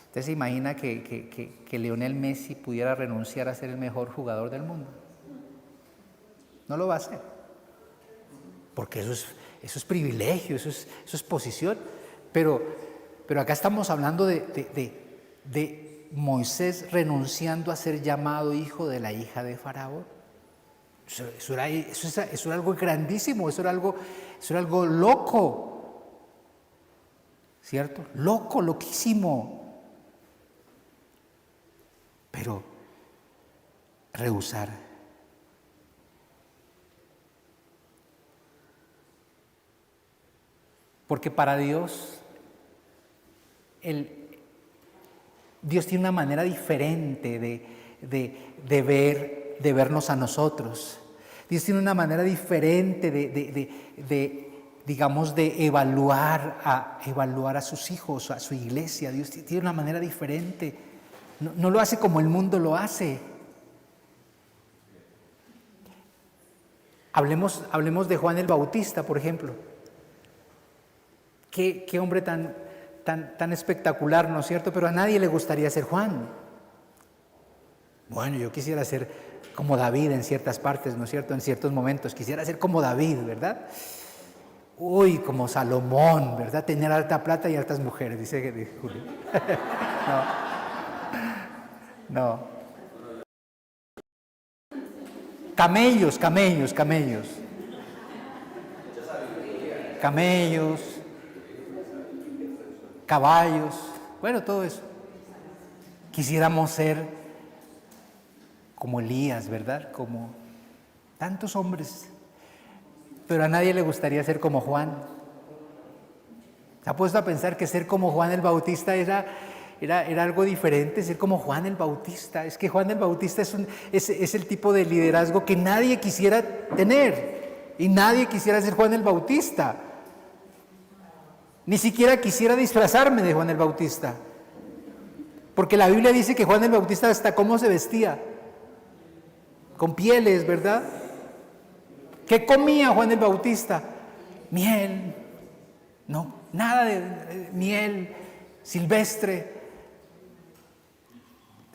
¿usted se imagina que Lionel Messi pudiera renunciar a ser el mejor jugador del mundo? No lo va a hacer. Porque eso es privilegio, eso es posición, pero acá estamos hablando de Moisés renunciando a ser llamado hijo de la hija de Faraón. Eso era algo grandísimo, eso era algo loco. ¿Cierto? Loquísimo. Pero rehusar. Porque para Dios, Dios tiene una manera diferente de vernos a nosotros. Dios tiene una manera diferente digamos, de evaluar a sus hijos, a su iglesia. Dios tiene una manera diferente. No lo hace como el mundo lo hace. Hablemos de Juan el Bautista, por ejemplo. Qué hombre tan espectacular, ¿no es cierto? Pero a nadie le gustaría ser Juan. Bueno, yo quisiera ser como David en ciertas partes, ¿no es cierto? En ciertos momentos. Quisiera ser como David, ¿verdad? Uy, como Salomón, ¿verdad? Tener harta plata y hartas mujeres, dice Julio. No. Camellos. Camellos, caballos, bueno, todo eso. Quisiéramos ser como Elías, ¿verdad? Como tantos hombres. Pero a nadie le gustaría ser como Juan. ¿Se ha puesto a pensar que ser como Juan el Bautista era algo diferente? Ser como Juan el Bautista. Es que Juan el Bautista es el tipo de liderazgo que nadie quisiera tener. Y nadie quisiera ser Juan el Bautista. Ni siquiera quisiera disfrazarme de Juan el Bautista. Porque la Biblia dice que Juan el Bautista hasta cómo se vestía. Con pieles, ¿verdad? ¿Qué comía Juan el Bautista? Miel. No, nada de miel silvestre.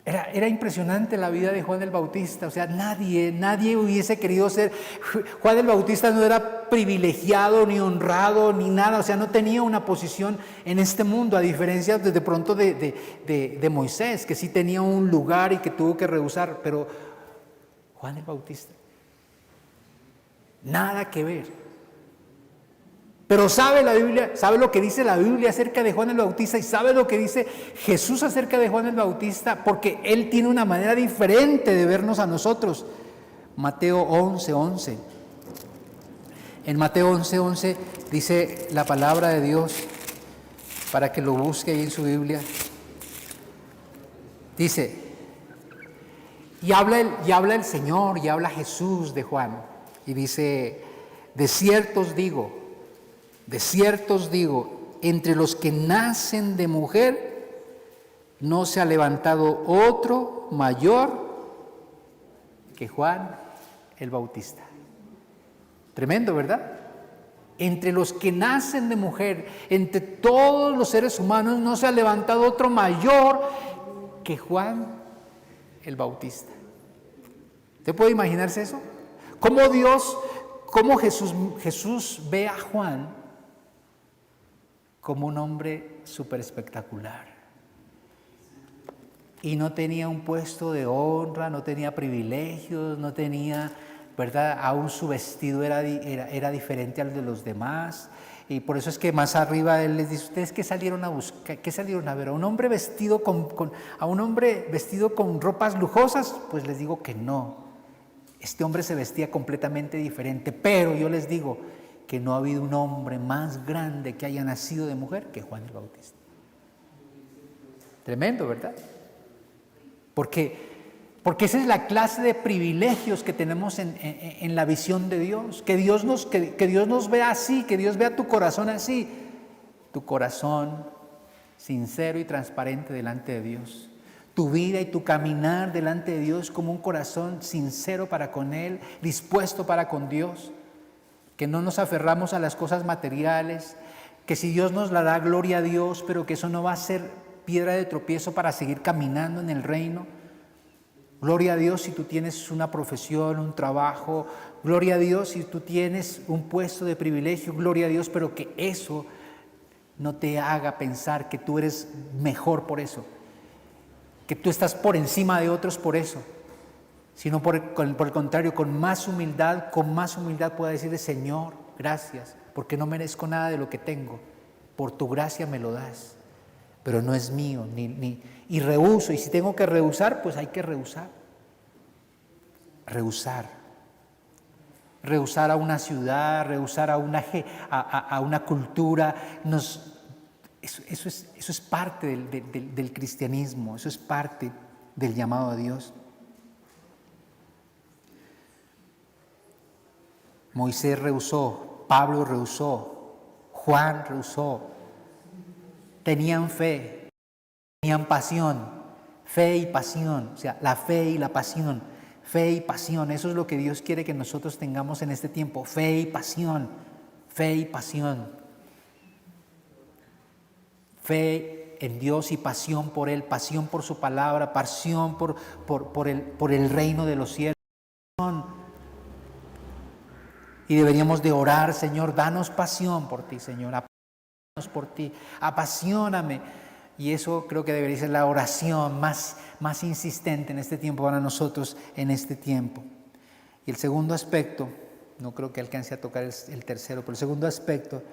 Era impresionante la vida de Juan el Bautista. O sea, nadie hubiese querido ser. Juan el Bautista no era privilegiado, ni honrado, ni nada. O sea, no tenía una posición en este mundo, a diferencia de pronto de Moisés, que sí tenía un lugar y que tuvo que rehusar. Pero Juan el Bautista, nada que ver. Pero sabe la Biblia, sabe lo que dice la Biblia acerca de Juan el Bautista y sabe lo que dice Jesús acerca de Juan el Bautista, porque Él tiene una manera diferente de vernos a nosotros. Mateo 11:11. En Mateo 11:11 dice la palabra de Dios, para que lo busque ahí en su Biblia. Dice, y habla el Señor, y habla Jesús de Juan, y dice, de cierto os digo, entre los que nacen de mujer, no se ha levantado otro mayor que Juan el Bautista. Tremendo, ¿verdad? Entre los que nacen de mujer, entre todos los seres humanos, no se ha levantado otro mayor que Juan el Bautista. ¿Usted puede imaginarse eso? ¿Cómo Jesús ve a Juan como un hombre súper espectacular? Y no tenía un puesto de honra, no tenía privilegios, no tenía, ¿verdad? Aún su vestido era diferente al de los demás. Y por eso es que más arriba él les dice, ¿ustedes qué salieron a buscar? ¿Qué salieron a ver? ¿A un hombre vestido con ropas lujosas? Pues les digo que no. Este hombre se vestía completamente diferente, pero yo les digo que no ha habido un hombre más grande que haya nacido de mujer que Juan el Bautista. Tremendo, ¿verdad? Porque esa es la clase de privilegios que tenemos en la visión de Dios. Que Dios nos vea así, que Dios vea tu corazón así. Tu corazón sincero y transparente delante de Dios. Tu vida y tu caminar delante de Dios como un corazón sincero para con Él, dispuesto para con Dios. Que no nos aferramos a las cosas materiales, que si Dios nos la da, gloria a Dios, pero que eso no va a ser piedra de tropiezo para seguir caminando en el reino. Gloria a Dios si tú tienes una profesión, un trabajo, gloria a Dios si tú tienes un puesto de privilegio, gloria a Dios, pero que eso no te haga pensar que tú eres mejor por eso, que tú estás por encima de otros por eso, sino por el contrario, con más humildad pueda decirle, Señor, gracias, porque no merezco nada de lo que tengo, por tu gracia me lo das, pero no es mío, y rehuso, y si tengo que rehusar, pues hay que rehusar a una ciudad, rehusar a una cultura, eso es parte del cristianismo, eso es parte del llamado a Dios. Moisés rehusó, Pablo rehusó, Juan rehusó. Tenían fe, tenían pasión, fe y pasión, o sea, la fe y la pasión, fe y pasión. Eso es lo que Dios quiere que nosotros tengamos en este tiempo, fe y pasión, fe y pasión. Fe en Dios y pasión por Él, pasión por su palabra, pasión por el reino de los cielos. Y deberíamos de orar, Señor, danos pasión por ti, Señor, apasionanos por ti, apasioname. Y eso creo que debería ser la oración más insistente en este tiempo para nosotros, en este tiempo. Y el segundo aspecto, no creo que alcance a tocar el tercero, pero el segundo aspecto,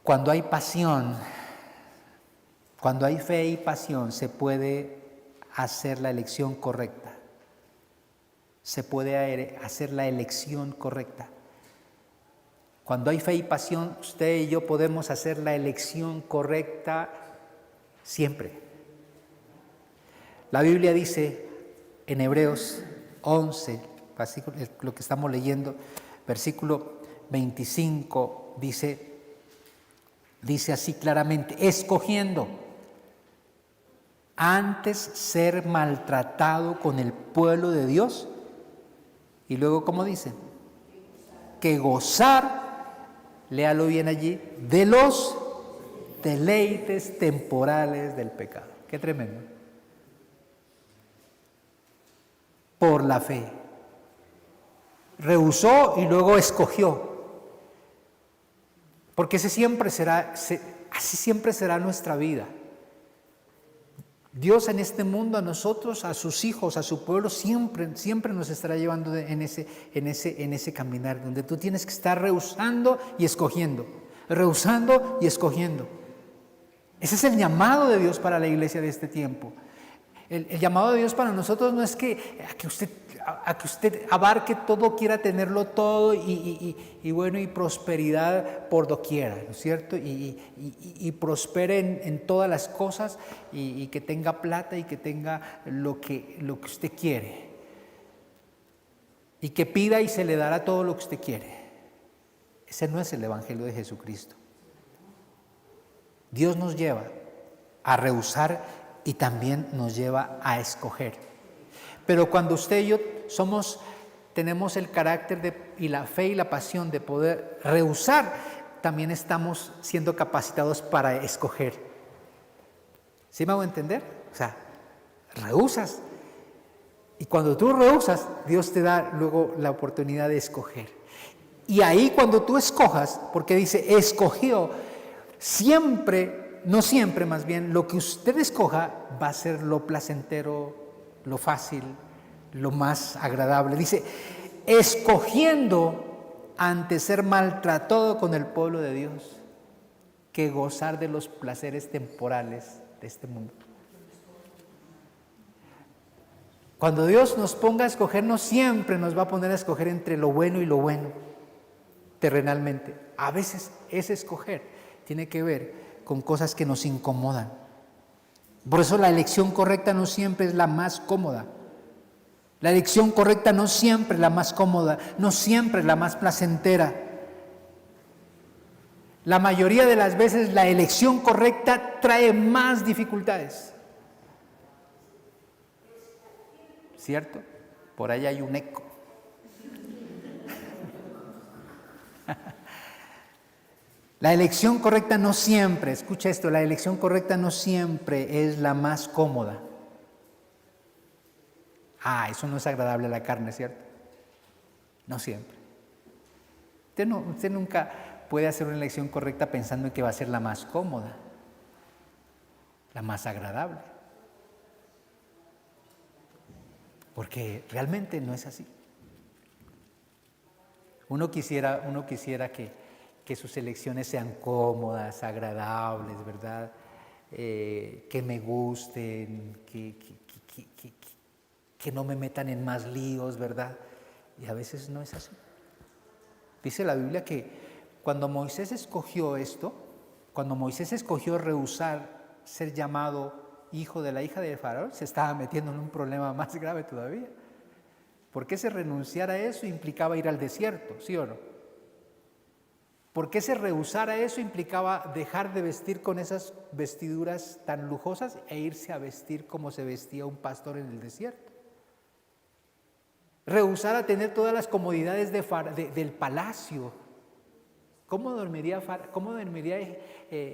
cuando hay pasión, cuando hay fe y pasión, se puede hacer la elección correcta. Se puede hacer la elección correcta. Cuando hay fe y pasión, usted y yo podemos hacer la elección correcta siempre. La Biblia dice en Hebreos 11, lo que estamos leyendo, versículo 25, dice así claramente: escogiendo antes ser maltratado con el pueblo de Dios. Y luego, ¿cómo dice? Que gozar, léalo bien allí, de los deleites temporales del pecado. Qué tremendo. Por la fe. Rehusó y luego escogió. Porque así siempre será nuestra vida. Dios en este mundo, a nosotros, a sus hijos, a su pueblo, siempre nos estará llevando en ese caminar, donde tú tienes que estar rehusando y escogiendo, rehusando y escogiendo. Ese es el llamado de Dios para la iglesia de este tiempo. El llamado de Dios para nosotros no es a que usted abarque todo, quiera tenerlo todo y bueno, y prosperidad por doquiera, ¿no es cierto? Y prospere en todas las cosas y que tenga plata y que tenga lo que usted quiere. Y que pida y se le dará todo lo que usted quiere. Ese no es el evangelio de Jesucristo. Dios nos lleva a rehusar y también nos lleva a escoger. Pero cuando usted y yo tenemos el carácter y la fe y la pasión de poder rehusar, también estamos siendo capacitados para escoger. ¿Sí me hago entender? O sea, rehusas. Y cuando tú rehusas, Dios te da luego la oportunidad de escoger. Y ahí cuando tú escojas, porque dice, escogió, siempre, no siempre más bien, lo que usted escoja va a ser lo placentero, lo fácil, lo más agradable. Dice, escogiendo antes ser maltratado con el pueblo de Dios que gozar de los placeres temporales de este mundo. Cuando Dios nos ponga a escoger, no siempre nos va a poner a escoger entre lo bueno y lo bueno, terrenalmente. A veces ese escoger tiene que ver con cosas que nos incomodan. Por eso la elección correcta no siempre es la más cómoda. La elección correcta no siempre es la más cómoda, no siempre es la más placentera. La mayoría de las veces la elección correcta trae más dificultades. ¿Cierto? Por ahí hay un eco. La elección correcta no siempre, escucha esto, la elección correcta no siempre es la más cómoda. Eso no es agradable a la carne, ¿cierto? No siempre. Usted nunca puede hacer una elección correcta pensando en que va a ser la más cómoda, la más agradable. Porque realmente no es así. Uno quisiera que sus elecciones sean cómodas, agradables, ¿verdad? Que me gusten, que no me metan en más líos, ¿verdad? Y a veces no es así. Dice la Biblia que cuando Moisés escogió esto, cuando Moisés escogió rehusar ser llamado hijo de la hija de Faraón, se estaba metiendo en un problema más grave todavía. Porque ese renunciar a eso implicaba ir al desierto, ¿sí o no? Porque ese rehusar a eso implicaba dejar de vestir con esas vestiduras tan lujosas e irse a vestir como se vestía un pastor en el desierto. Rehusar a tener todas las comodidades del palacio ¿Cómo dormiría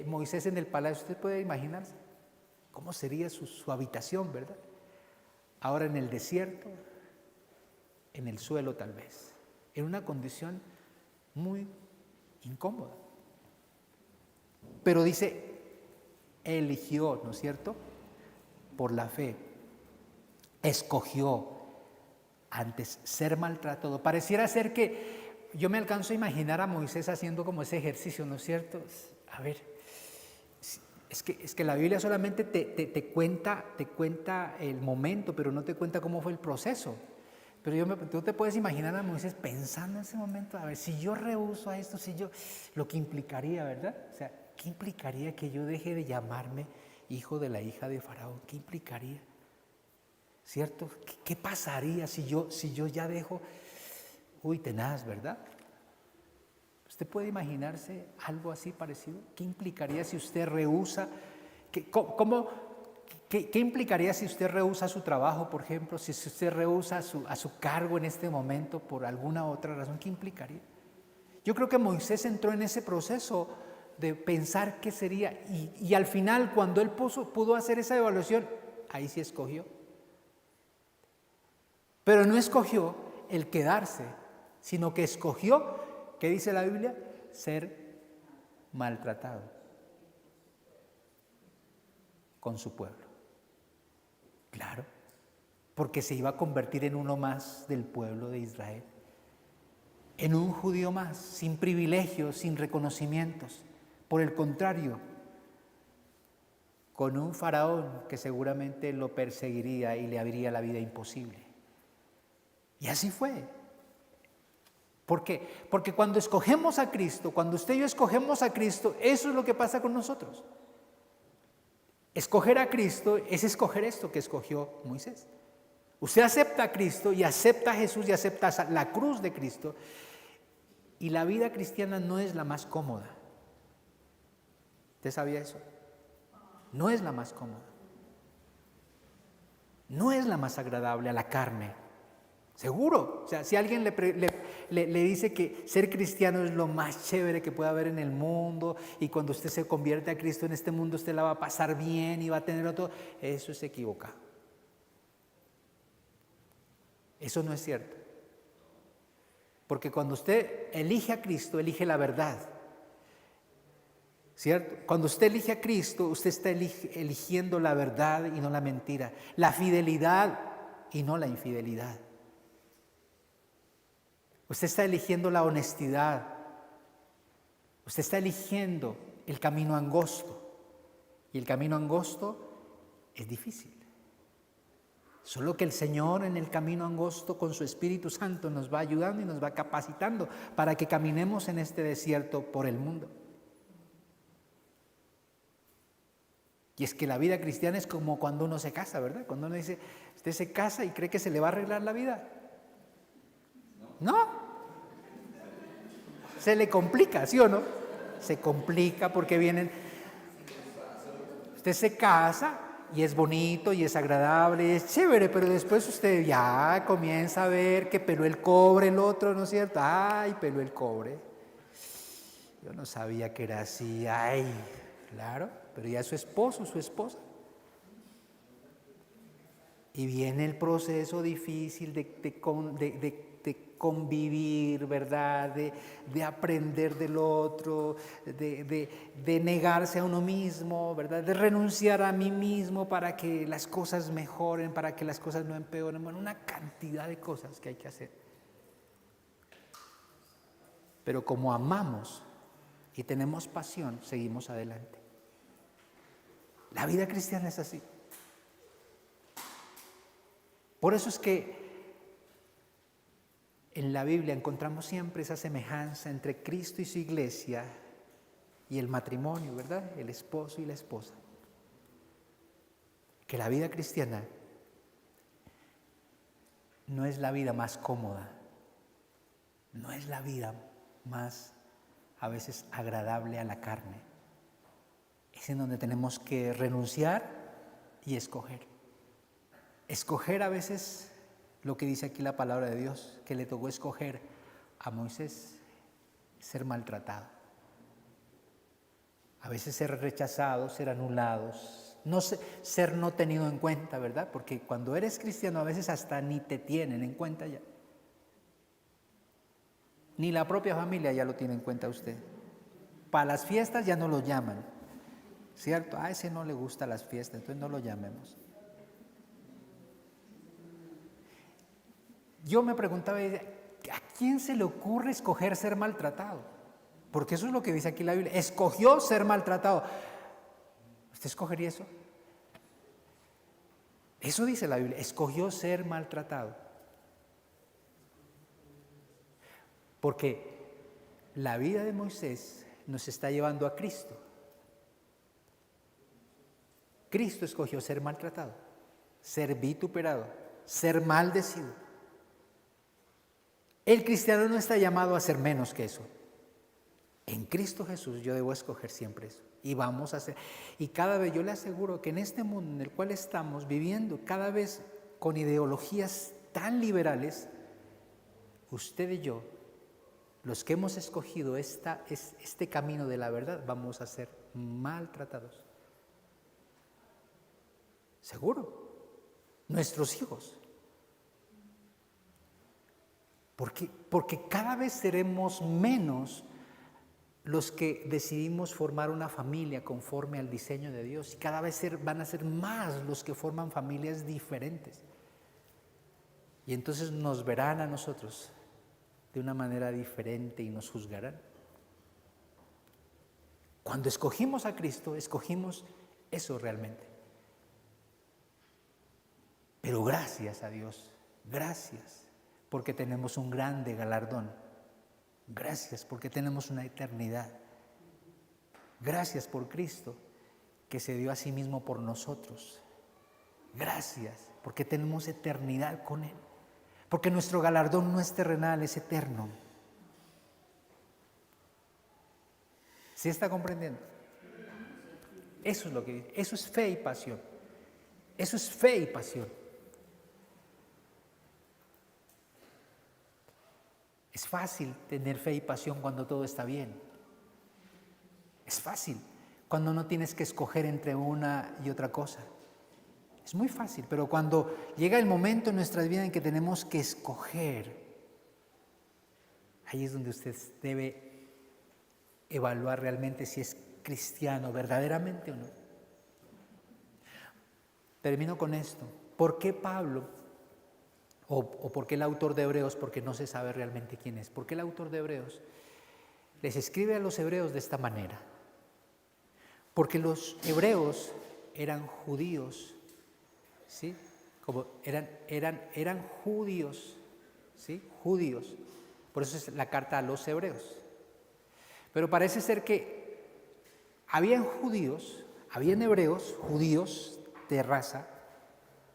Moisés en el palacio? ¿Usted puede imaginarse? ¿Cómo sería su habitación, verdad? Ahora en el desierto, en el suelo tal vez, en una condición muy incómoda. Pero dice, eligió, ¿no es cierto? Por la fe, escogió antes ser maltratado. Pareciera ser que yo me alcanzo a imaginar a Moisés haciendo como ese ejercicio, ¿no es cierto? A ver, es que la Biblia solamente te cuenta el momento, pero no te cuenta cómo fue el proceso. Pero tú te puedes imaginar a Moisés pensando en ese momento, a ver, si yo rehúso a esto, lo que implicaría, ¿verdad? O sea, ¿qué implicaría que yo deje de llamarme hijo de la hija de Faraón? ¿Qué implicaría? ¿Cierto? ¿Qué pasaría si yo ya dejo? Uy, tenaz, ¿verdad? ¿Usted puede imaginarse algo así parecido? ¿Qué implicaría si usted rehúsa? ¿Qué implicaría si usted rehúsa su trabajo, por ejemplo? Si usted rehúsa a su cargo en este momento por alguna otra razón, ¿qué implicaría? Yo creo que Moisés entró en ese proceso de pensar qué sería y al final, cuando él pudo hacer esa evaluación, ahí sí escogió. Pero no escogió el quedarse, sino que escogió, ¿qué dice la Biblia? Ser maltratado con su pueblo. Claro, porque se iba a convertir en uno más del pueblo de Israel, en un judío más, sin privilegios, sin reconocimientos. Por el contrario, con un faraón que seguramente lo perseguiría y le haría la vida imposible. Y así fue. ¿Por qué? Porque cuando escogemos a Cristo, cuando usted y yo escogemos a Cristo, eso es lo que pasa con nosotros. Escoger a Cristo es escoger esto que escogió Moisés. Usted acepta a Cristo y acepta a Jesús y acepta la cruz de Cristo. Y la vida cristiana no es la más cómoda. ¿Usted sabía eso? No es la más cómoda. No es la más agradable a la carne. Seguro. O sea, si alguien le dice que ser cristiano es lo más chévere que puede haber en el mundo y cuando usted se convierte a Cristo en este mundo usted la va a pasar bien y va a tener todo, eso es equivocado. Eso no es cierto. Porque cuando usted elige a Cristo, elige la verdad. ¿Cierto? Cuando usted elige a Cristo, usted está eligiendo la verdad y no la mentira, la fidelidad y no la infidelidad. Usted está eligiendo la honestidad. Usted está eligiendo el camino angosto. Y el camino angosto es difícil. Solo que el Señor en el camino angosto con su Espíritu Santo nos va ayudando y nos va capacitando para que caminemos en este desierto por el mundo. Y es que la vida cristiana es como cuando uno se casa, ¿verdad? Cuando uno dice, usted se casa y cree que se le va a arreglar la vida. ¿No? Se le complica, ¿sí o no? Se complica porque usted se casa y es bonito y es agradable, es chévere, pero después usted ya comienza a ver que peló el cobre el otro, ¿no es cierto? Ay, peló el cobre. Yo no sabía que era así, ay, claro, pero ya es su esposo, su esposa. Y viene el proceso difícil de convivir, ¿verdad? De aprender del otro, de negarse a uno mismo, ¿verdad? De renunciar a mí mismo para que las cosas mejoren, para que las cosas no empeoren. Bueno, una cantidad de cosas que hay que hacer. Pero como amamos y tenemos pasión, seguimos adelante. La vida cristiana es así. Por eso es que en la Biblia encontramos siempre esa semejanza entre Cristo y su iglesia y el matrimonio, ¿verdad? El esposo y la esposa. Que la vida cristiana no es la vida más cómoda, no es la vida más a veces agradable a la carne. Es en donde tenemos que renunciar y escoger. Escoger a veces lo que dice aquí la palabra de Dios, que le tocó escoger a Moisés, ser maltratado. A veces ser rechazados, ser anulados, ser no tenido en cuenta, ¿verdad? Porque cuando eres cristiano a veces hasta ni te tienen en cuenta ya. Ni la propia familia ya lo tiene en cuenta usted. Para las fiestas ya no lo llaman, ¿cierto? A ese no le gustan las fiestas, entonces no lo llamemos. Yo me preguntaba, ¿a quién se le ocurre escoger ser maltratado? Porque eso es lo que dice aquí la Biblia. Escogió ser maltratado. ¿Usted escogería eso? Eso dice la Biblia. Escogió ser maltratado. Porque la vida de Moisés nos está llevando a Cristo. Cristo escogió ser maltratado, ser vituperado, ser maldecido. El cristiano no está llamado a ser menos que eso. En Cristo Jesús yo debo escoger siempre eso. Y vamos a hacer. Y cada vez yo le aseguro que en este mundo en el cual estamos viviendo, cada vez con ideologías tan liberales, usted y yo, los que hemos escogido este camino de la verdad, vamos a ser maltratados. Seguro. Nuestros hijos. Porque cada vez seremos menos los que decidimos formar una familia conforme al diseño de Dios. Y cada vez van a ser más los que forman familias diferentes. Y entonces nos verán a nosotros de una manera diferente y nos juzgarán. Cuando escogimos a Cristo, escogimos eso realmente. Pero gracias a Dios, gracias, porque tenemos un grande galardón. Gracias porque tenemos una eternidad. Gracias por Cristo que se dio a sí mismo por nosotros. Gracias porque tenemos eternidad con Él. Porque nuestro galardón no es terrenal, es eterno. ¿Sí está comprendiendo? Eso es lo que, eso es fe y pasión. Eso es fe y pasión. Es fácil tener fe y pasión cuando todo está bien. Es fácil cuando no tienes que escoger entre una y otra cosa. Es muy fácil, pero cuando llega el momento en nuestra vida en que tenemos que escoger, ahí es donde usted debe evaluar realmente si es cristiano verdaderamente o no. Termino con esto. ¿Por qué Pablo? ¿O por qué el autor de Hebreos? Porque no se sabe realmente quién es. ¿Por qué el autor de Hebreos les escribe a los hebreos de esta manera? Porque los hebreos eran judíos, ¿sí? Como eran judíos, ¿sí? Judíos. Por eso es la carta a los hebreos. Pero parece ser que habían hebreos, judíos de raza,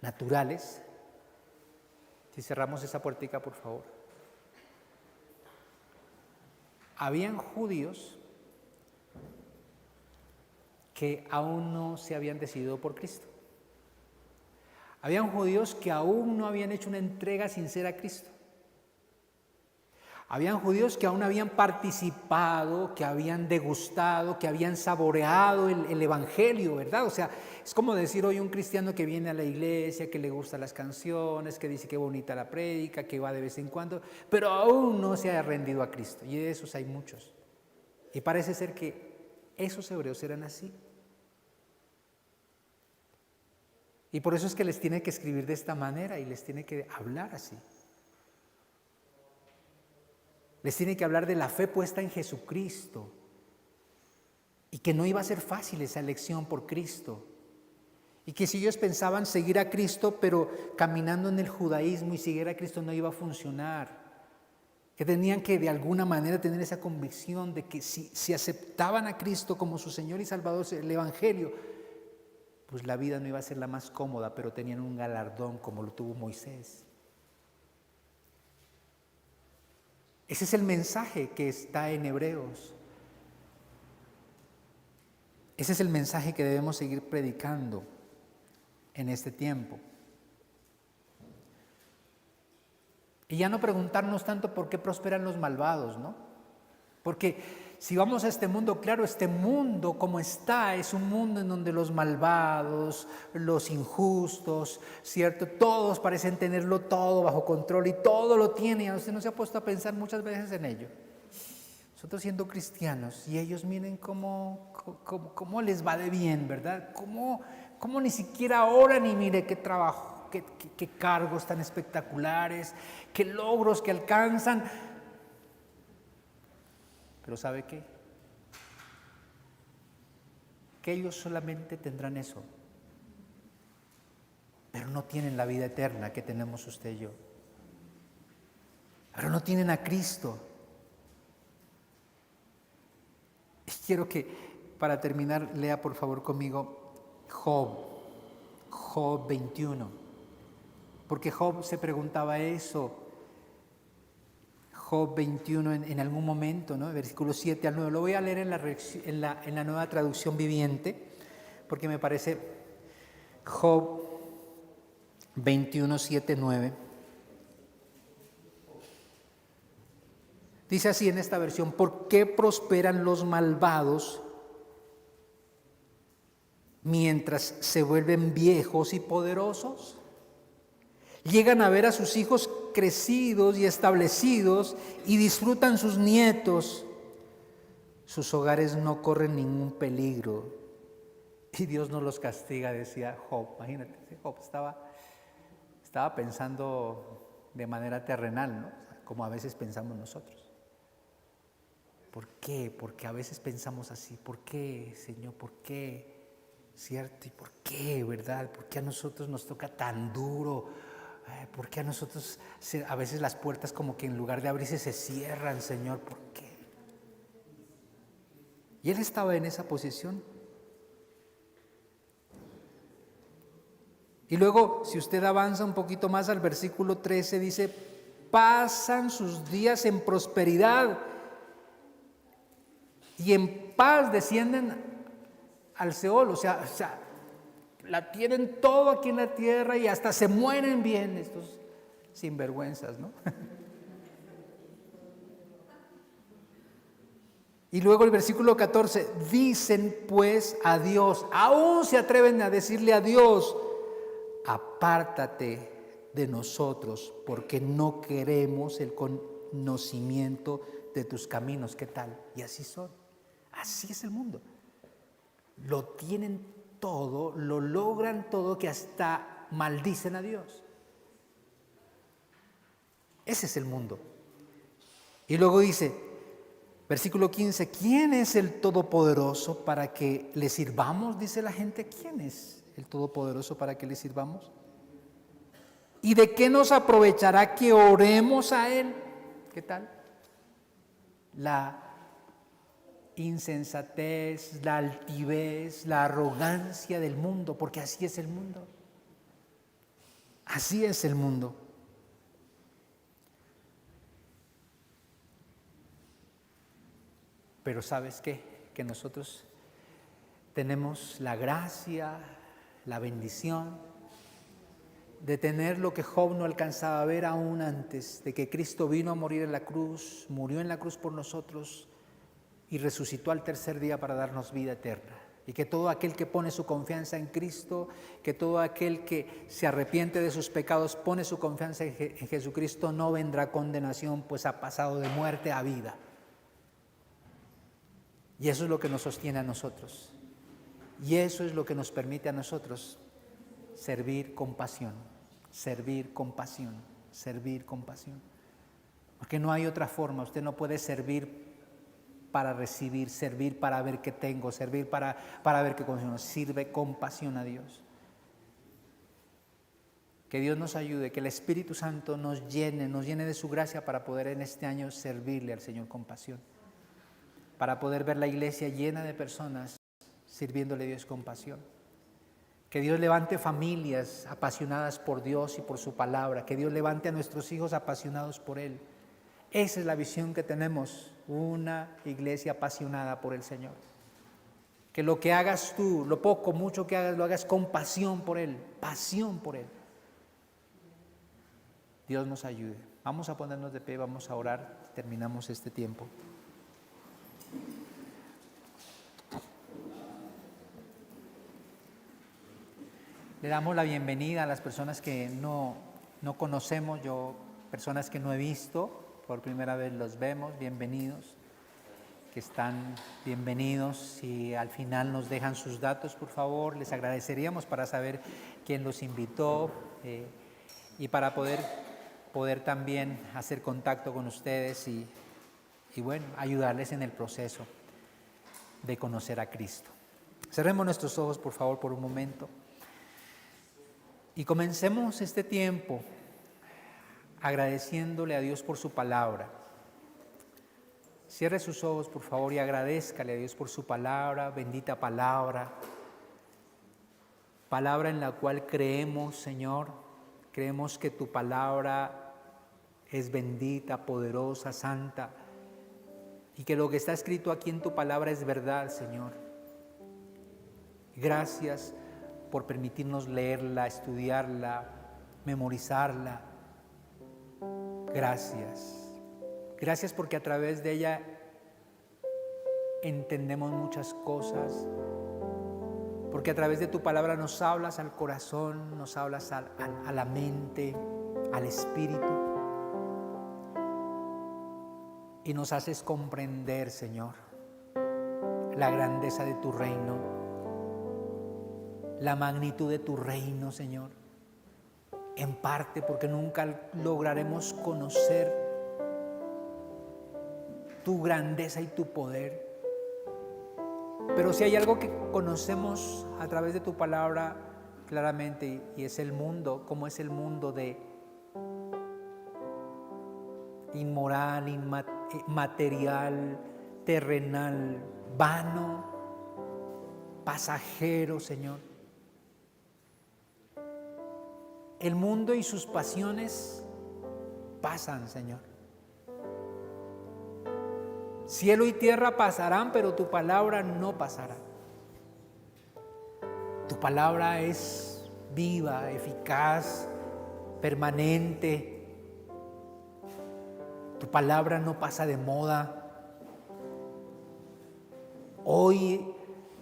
naturales. Si cerramos esa puertica, por favor. Habían judíos que aún no se habían decidido por Cristo. Habían judíos que aún no habían hecho una entrega sincera a Cristo. Habían judíos que aún habían participado, que habían degustado, que habían saboreado el Evangelio, ¿verdad? O sea, es como decir hoy un cristiano que viene a la iglesia, que le gustan las canciones, que dice que bonita la prédica, que va de vez en cuando, pero aún no se ha rendido a Cristo. Y de esos hay muchos. Y parece ser que esos hebreos eran así. Y por eso es que les tiene que escribir de esta manera y les tiene que hablar así. Les tiene que hablar de la fe puesta en Jesucristo y que no iba a ser fácil esa elección por Cristo. Y que si ellos pensaban seguir a Cristo, pero caminando en el judaísmo y seguir a Cristo no iba a funcionar. Que tenían que de alguna manera tener esa convicción de que si aceptaban a Cristo como su Señor y Salvador, el Evangelio, pues la vida no iba a ser la más cómoda, pero tenían un galardón como lo tuvo Moisés. Ese es el mensaje que está en Hebreos. Ese es el mensaje que debemos seguir predicando en este tiempo. Y ya no preguntarnos tanto por qué prosperan los malvados, ¿no? Porque si vamos a este mundo, claro, este mundo como está, es un mundo en donde los malvados, los injustos, ¿cierto? Todos parecen tenerlo todo bajo control y todo lo tienen. Usted no se ha puesto a pensar muchas veces en ello. Nosotros siendo cristianos y ellos miren cómo les va de bien, ¿verdad? Cómo ni siquiera oran y mire qué trabajo, qué cargos tan espectaculares, qué logros que alcanzan. Pero ¿sabe qué? Que ellos solamente tendrán eso, pero no tienen la vida eterna que tenemos usted y yo. Pero no tienen a Cristo. Quiero que, para terminar, lea por favor conmigo Job 21, porque Job se preguntaba eso. Job 21 en algún momento, ¿no? Versículos 7 al 9. Lo voy a leer en la Nueva Traducción Viviente, porque me parece Job 21, 7, 9. Dice así en esta versión: ¿por qué prosperan los malvados mientras se vuelven viejos y poderosos? Llegan a ver a sus hijos crecidos y establecidos y disfrutan sus nietos. Sus hogares no corren ningún peligro y Dios no los castiga, decía Job. Imagínate, Job estaba pensando de manera terrenal, ¿no? Como a veces pensamos nosotros. ¿Por qué? Porque a veces pensamos así. ¿Por qué, Señor? ¿Por qué? ¿Cierto? ¿Y por qué, verdad? ¿Por qué a nosotros nos toca tan duro? ¿Por qué a nosotros a veces las puertas como que en lugar de abrirse se cierran, Señor? ¿Por qué? Y él estaba en esa posición. Y luego, si usted avanza un poquito más al versículo 13, dice: pasan sus días en prosperidad y en paz descienden al Seol. O sea, la tienen todo aquí en la tierra y hasta se mueren bien estos sinvergüenzas, ¿no? Y luego el versículo 14, dicen pues a Dios, aún se atreven a decirle a Dios: apártate de nosotros, porque no queremos el conocimiento de tus caminos. ¿Qué tal? Y así son. Así es el mundo. Lo tienen todo, lo logran todo, que hasta maldicen a Dios. Ese es el mundo. Y luego dice, versículo 15, ¿quién es el Todopoderoso para que le sirvamos? Dice la gente, ¿quién es el Todopoderoso para que le sirvamos? ¿Y de qué nos aprovechará que oremos a Él? ¿Qué tal? La insensatez, la altivez, la arrogancia del mundo, porque así es el mundo. Así es el mundo. Pero ¿sabes qué? Que nosotros tenemos la gracia, la bendición de tener lo que Job no alcanzaba a ver aún antes, de que Cristo vino a morir en la cruz, murió en la cruz por nosotros y resucitó al tercer día para darnos vida eterna. Y que todo aquel que pone su confianza en Cristo, que todo aquel que se arrepiente de sus pecados, pone su confianza en Jesucristo, no vendrá condenación, pues ha pasado de muerte a vida. Y eso es lo que nos sostiene a nosotros. Y eso es lo que nos permite a nosotros servir con pasión, servir con pasión, servir con pasión. Porque no hay otra forma. Usted no puede servir para recibir, servir para ver qué tengo, servir para ver qué consigo. Sirve con pasión a Dios. Que Dios nos ayude, que el Espíritu Santo nos llene de su gracia para poder en este año servirle al Señor con pasión. Para poder ver la iglesia llena de personas sirviéndole a Dios con pasión. Que Dios levante familias apasionadas por Dios y por su palabra. Que Dios levante a nuestros hijos apasionados por Él. Esa es la visión que tenemos, una iglesia apasionada por el Señor. Que lo que hagas tú, lo poco, mucho que hagas, lo hagas con pasión por Él, pasión por Él. Dios nos ayude. Vamos a ponernos de pie, vamos a orar, terminamos este tiempo. Le damos la bienvenida a las personas que no conocemos, personas que no he visto, por primera vez los vemos, bienvenidos, que están bienvenidos. Si al final nos dejan sus datos, por favor, les agradeceríamos para saber quién los invitó y para poder también hacer contacto con ustedes y bueno, ayudarles en el proceso de conocer a Cristo. Cerremos nuestros ojos, por favor, por un momento. Y comencemos este tiempo agradeciéndole a Dios por su palabra. Cierre sus ojos, por favor, y agradézcale a Dios por su palabra, bendita palabra. Palabra en la cual creemos, Señor. Creemos que tu palabra es bendita, poderosa, santa. Y que lo que está escrito aquí en tu palabra es verdad, Señor. Gracias por permitirnos leerla, estudiarla, memorizarla. Gracias. Gracias porque a través de ella entendemos muchas cosas. Porque a través de tu palabra nos hablas al corazón, nos hablas a la mente, al espíritu. Y nos haces comprender, Señor, la grandeza de tu reino. La magnitud de tu reino, Señor, en parte porque nunca lograremos conocer tu grandeza y tu poder. Pero si hay algo que conocemos a través de tu palabra claramente, y es el mundo, cómo es el mundo de inmoral, inmaterial, terrenal, vano, pasajero, Señor. El mundo y sus pasiones pasan, Señor. Cielo y tierra pasarán, pero tu palabra no pasará. Tu palabra es viva, eficaz, permanente. Tu palabra no pasa de moda. Hoy,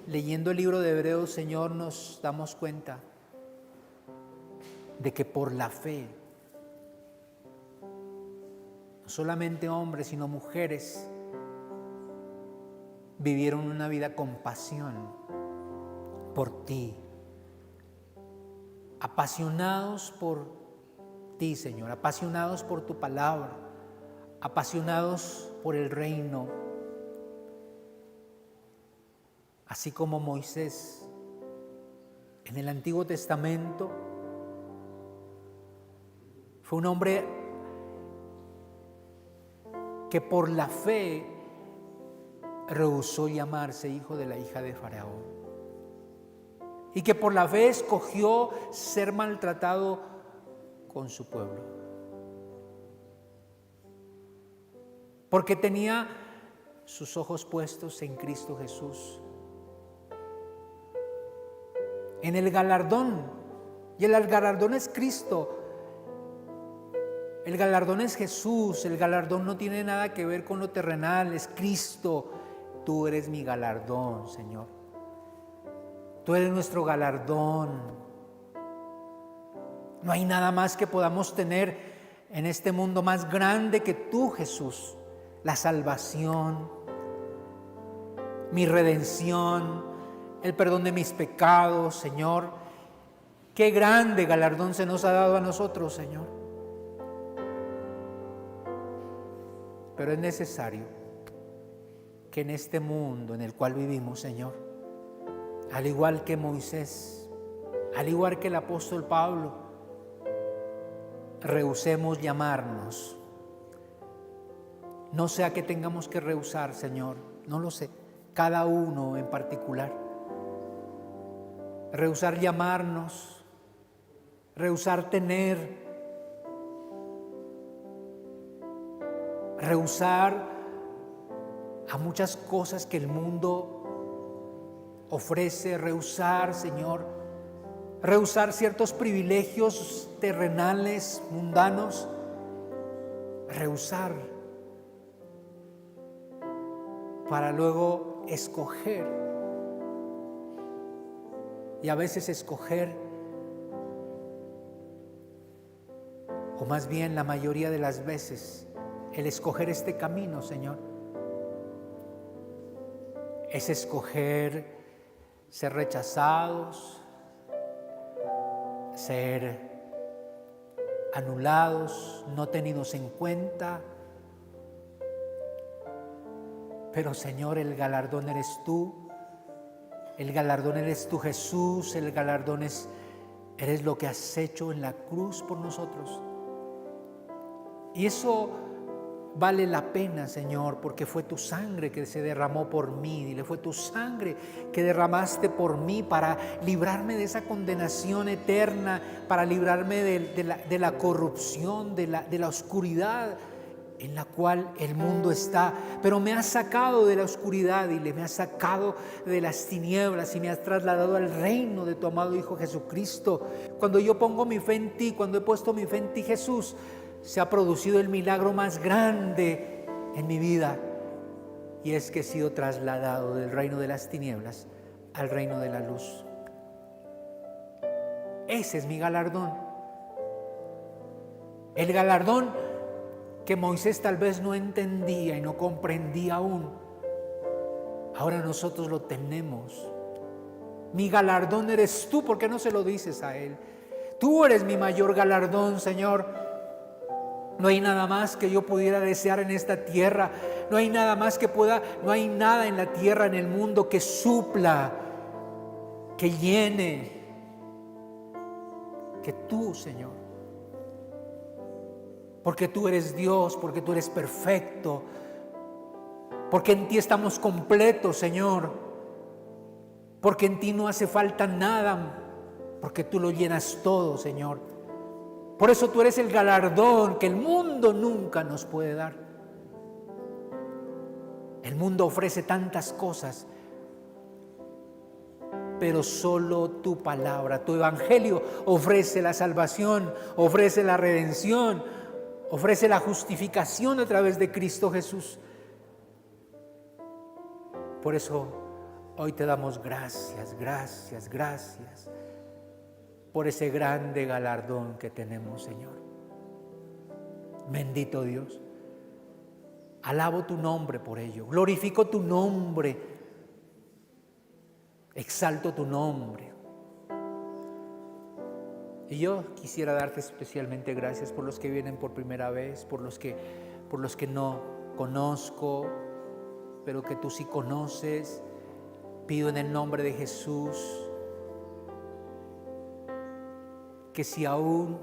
leyendo el libro de Hebreos, Señor, nos damos cuenta de que por la fe, no solamente hombres, sino mujeres, vivieron una vida con pasión por ti, apasionados por ti, Señor, apasionados por tu palabra, apasionados por el reino, así como Moisés en el Antiguo Testamento fue un hombre que por la fe rehusó llamarse hijo de la hija de Faraón y que por la fe escogió ser maltratado con su pueblo, porque tenía sus ojos puestos en Cristo Jesús, en el galardón, y el galardón es Cristo. El galardón es Jesús, el galardón no tiene nada que ver con lo terrenal, es Cristo. Tú eres mi galardón, Señor. Tú eres nuestro galardón. No hay nada más que podamos tener en este mundo más grande que tú, Jesús. La salvación, mi redención, el perdón de mis pecados, Señor. Qué grande galardón se nos ha dado a nosotros, Señor. Pero es necesario que en este mundo en el cual vivimos, Señor, al igual que Moisés, al igual que el apóstol Pablo, rehusemos llamarnos. No sea que tengamos que rehusar, Señor, no lo sé, cada uno en particular. Rehusar llamarnos, rehusar tener, rehusar a muchas cosas que el mundo ofrece, rehusar, Señor, rehusar ciertos privilegios terrenales, mundanos, rehusar para luego escoger, y a veces escoger o más bien la mayoría de las veces, el escoger este camino, Señor, es escoger ser rechazados, ser anulados, no tenidos en cuenta. Pero Señor, el galardón eres tú, el galardón eres tú, Jesús, el galardón eres lo que has hecho en la cruz por nosotros. Y eso vale la pena, Señor, porque fue tu sangre que se derramó por mí. Dile, fue tu sangre que derramaste por mí para librarme de esa condenación eterna, para librarme de la corrupción, de la oscuridad en la cual el mundo está. Pero me has sacado de la oscuridad, dile, me has sacado de las tinieblas y me has trasladado al reino de tu amado Hijo Jesucristo. Cuando yo pongo mi fe en ti, cuando he puesto mi fe en ti, Jesús, se ha producido el milagro más grande en mi vida, y es que he sido trasladado del reino de las tinieblas al reino de la luz. Ese es mi galardón. El galardón que Moisés tal vez no entendía y no comprendía aún, ahora nosotros lo tenemos. Mi galardón eres tú. ¿Por qué no se lo dices a él? Tú eres mi mayor galardón, Señor. No hay nada más que yo pudiera desear en esta tierra. No hay nada más que pueda, no hay nada en la tierra, en el mundo, que supla, que llene, que tú, Señor. Porque tú eres Dios, porque tú eres perfecto, porque en ti estamos completos, Señor, porque en ti no hace falta nada, porque tú lo llenas todo, Señor. Por eso tú eres el galardón que el mundo nunca nos puede dar. El mundo ofrece tantas cosas, pero solo tu palabra, tu evangelio ofrece la salvación, ofrece la redención, ofrece la justificación a través de Cristo Jesús. Por eso hoy te damos gracias, gracias, gracias por ese grande galardón que tenemos, Señor. Bendito Dios. Alabo tu nombre por ello. Glorifico tu nombre. Exalto tu nombre. Y yo quisiera darte especialmente gracias por los que vienen por primera vez, por los que no conozco, pero que tú sí conoces. Pido en el nombre de Jesús que si aún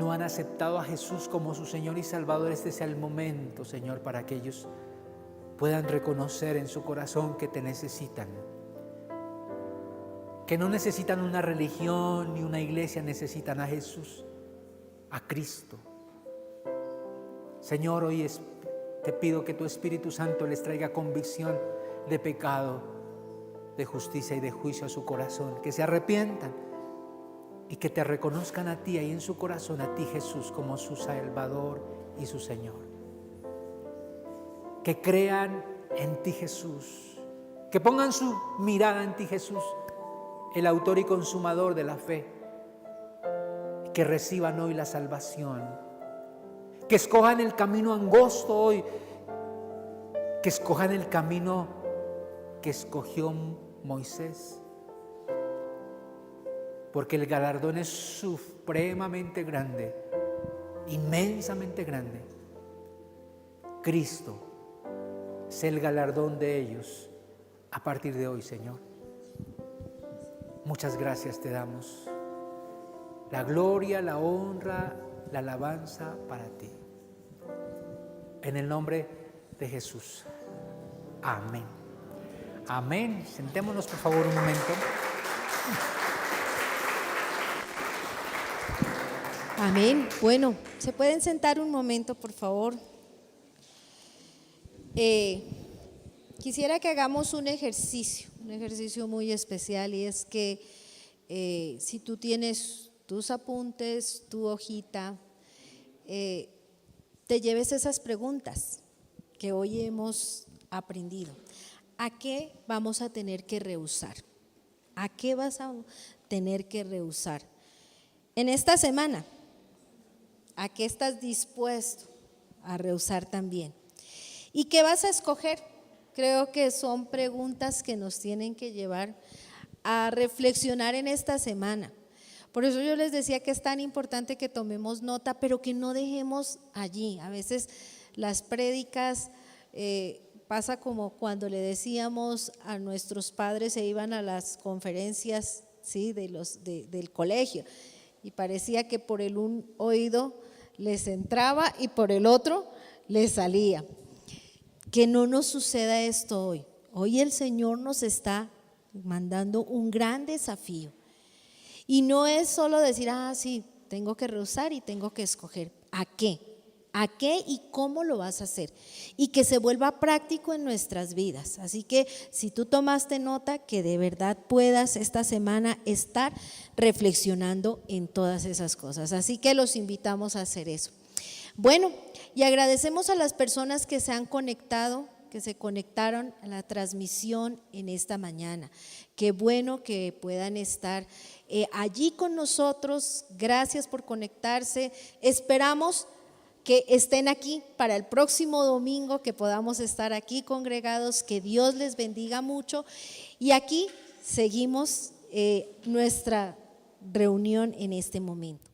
no han aceptado a Jesús como su Señor y Salvador, este sea el momento, Señor, para que ellos puedan reconocer en su corazón que te necesitan, que no necesitan una religión ni una iglesia, necesitan a Jesús, a Cristo. Señor, hoy te pido que tu Espíritu Santo les traiga convicción de pecado, de justicia y de juicio a su corazón, que se arrepientan y que te reconozcan a ti, ahí en su corazón, a ti, Jesús, como su Salvador y su Señor. Que crean en ti, Jesús, que pongan su mirada en ti, Jesús, el autor y consumador de la fe, que reciban hoy la salvación, que escojan el camino angosto hoy, que escojan el camino que escogió Moisés, porque el galardón es supremamente grande, inmensamente grande. Cristo es el galardón de ellos a partir de hoy, Señor. Muchas gracias te damos. La gloria, la honra, la alabanza para ti. En el nombre de Jesús. Amén. Amén. Sentémonos por favor un momento. Amén. Bueno, ¿se pueden sentar un momento, por favor? Quisiera que hagamos un ejercicio muy especial, y es que si tú tienes tus apuntes, tu hojita, te lleves esas preguntas que hoy hemos aprendido. ¿A qué vamos a tener que rehusar? ¿A qué vas a tener que rehusar? en esta semana, ¿a qué estás dispuesto a rehusar también? ¿Y qué vas a escoger? Creo que son preguntas que nos tienen que llevar a reflexionar en esta semana. Por eso yo les decía que es tan importante que tomemos nota, pero que no dejemos allí. A veces las prédicas pasa como cuando le decíamos a nuestros padres, se iban a las conferencias, ¿sí?, del colegio, y parecía que por un oído les entraba y por el otro les salía. Que no nos suceda esto hoy. Hoy el Señor nos está mandando un gran desafío. Y no es solo decir, sí, tengo que rehusar y tengo que escoger. ¿A qué? ¿A qué y cómo lo vas a hacer? Y que se vuelva práctico en nuestras vidas. Así que si tú tomaste nota, que de verdad puedas esta semana estar reflexionando en todas esas cosas. Así que los invitamos a hacer eso. Bueno, y agradecemos a las personas que se han conectado, que se conectaron a la transmisión en esta mañana. Qué bueno que puedan estar allí con nosotros. Gracias por conectarse. Esperamos que estén aquí para el próximo domingo, que podamos estar aquí congregados. Que Dios les bendiga mucho. Y aquí seguimos nuestra reunión en este momento.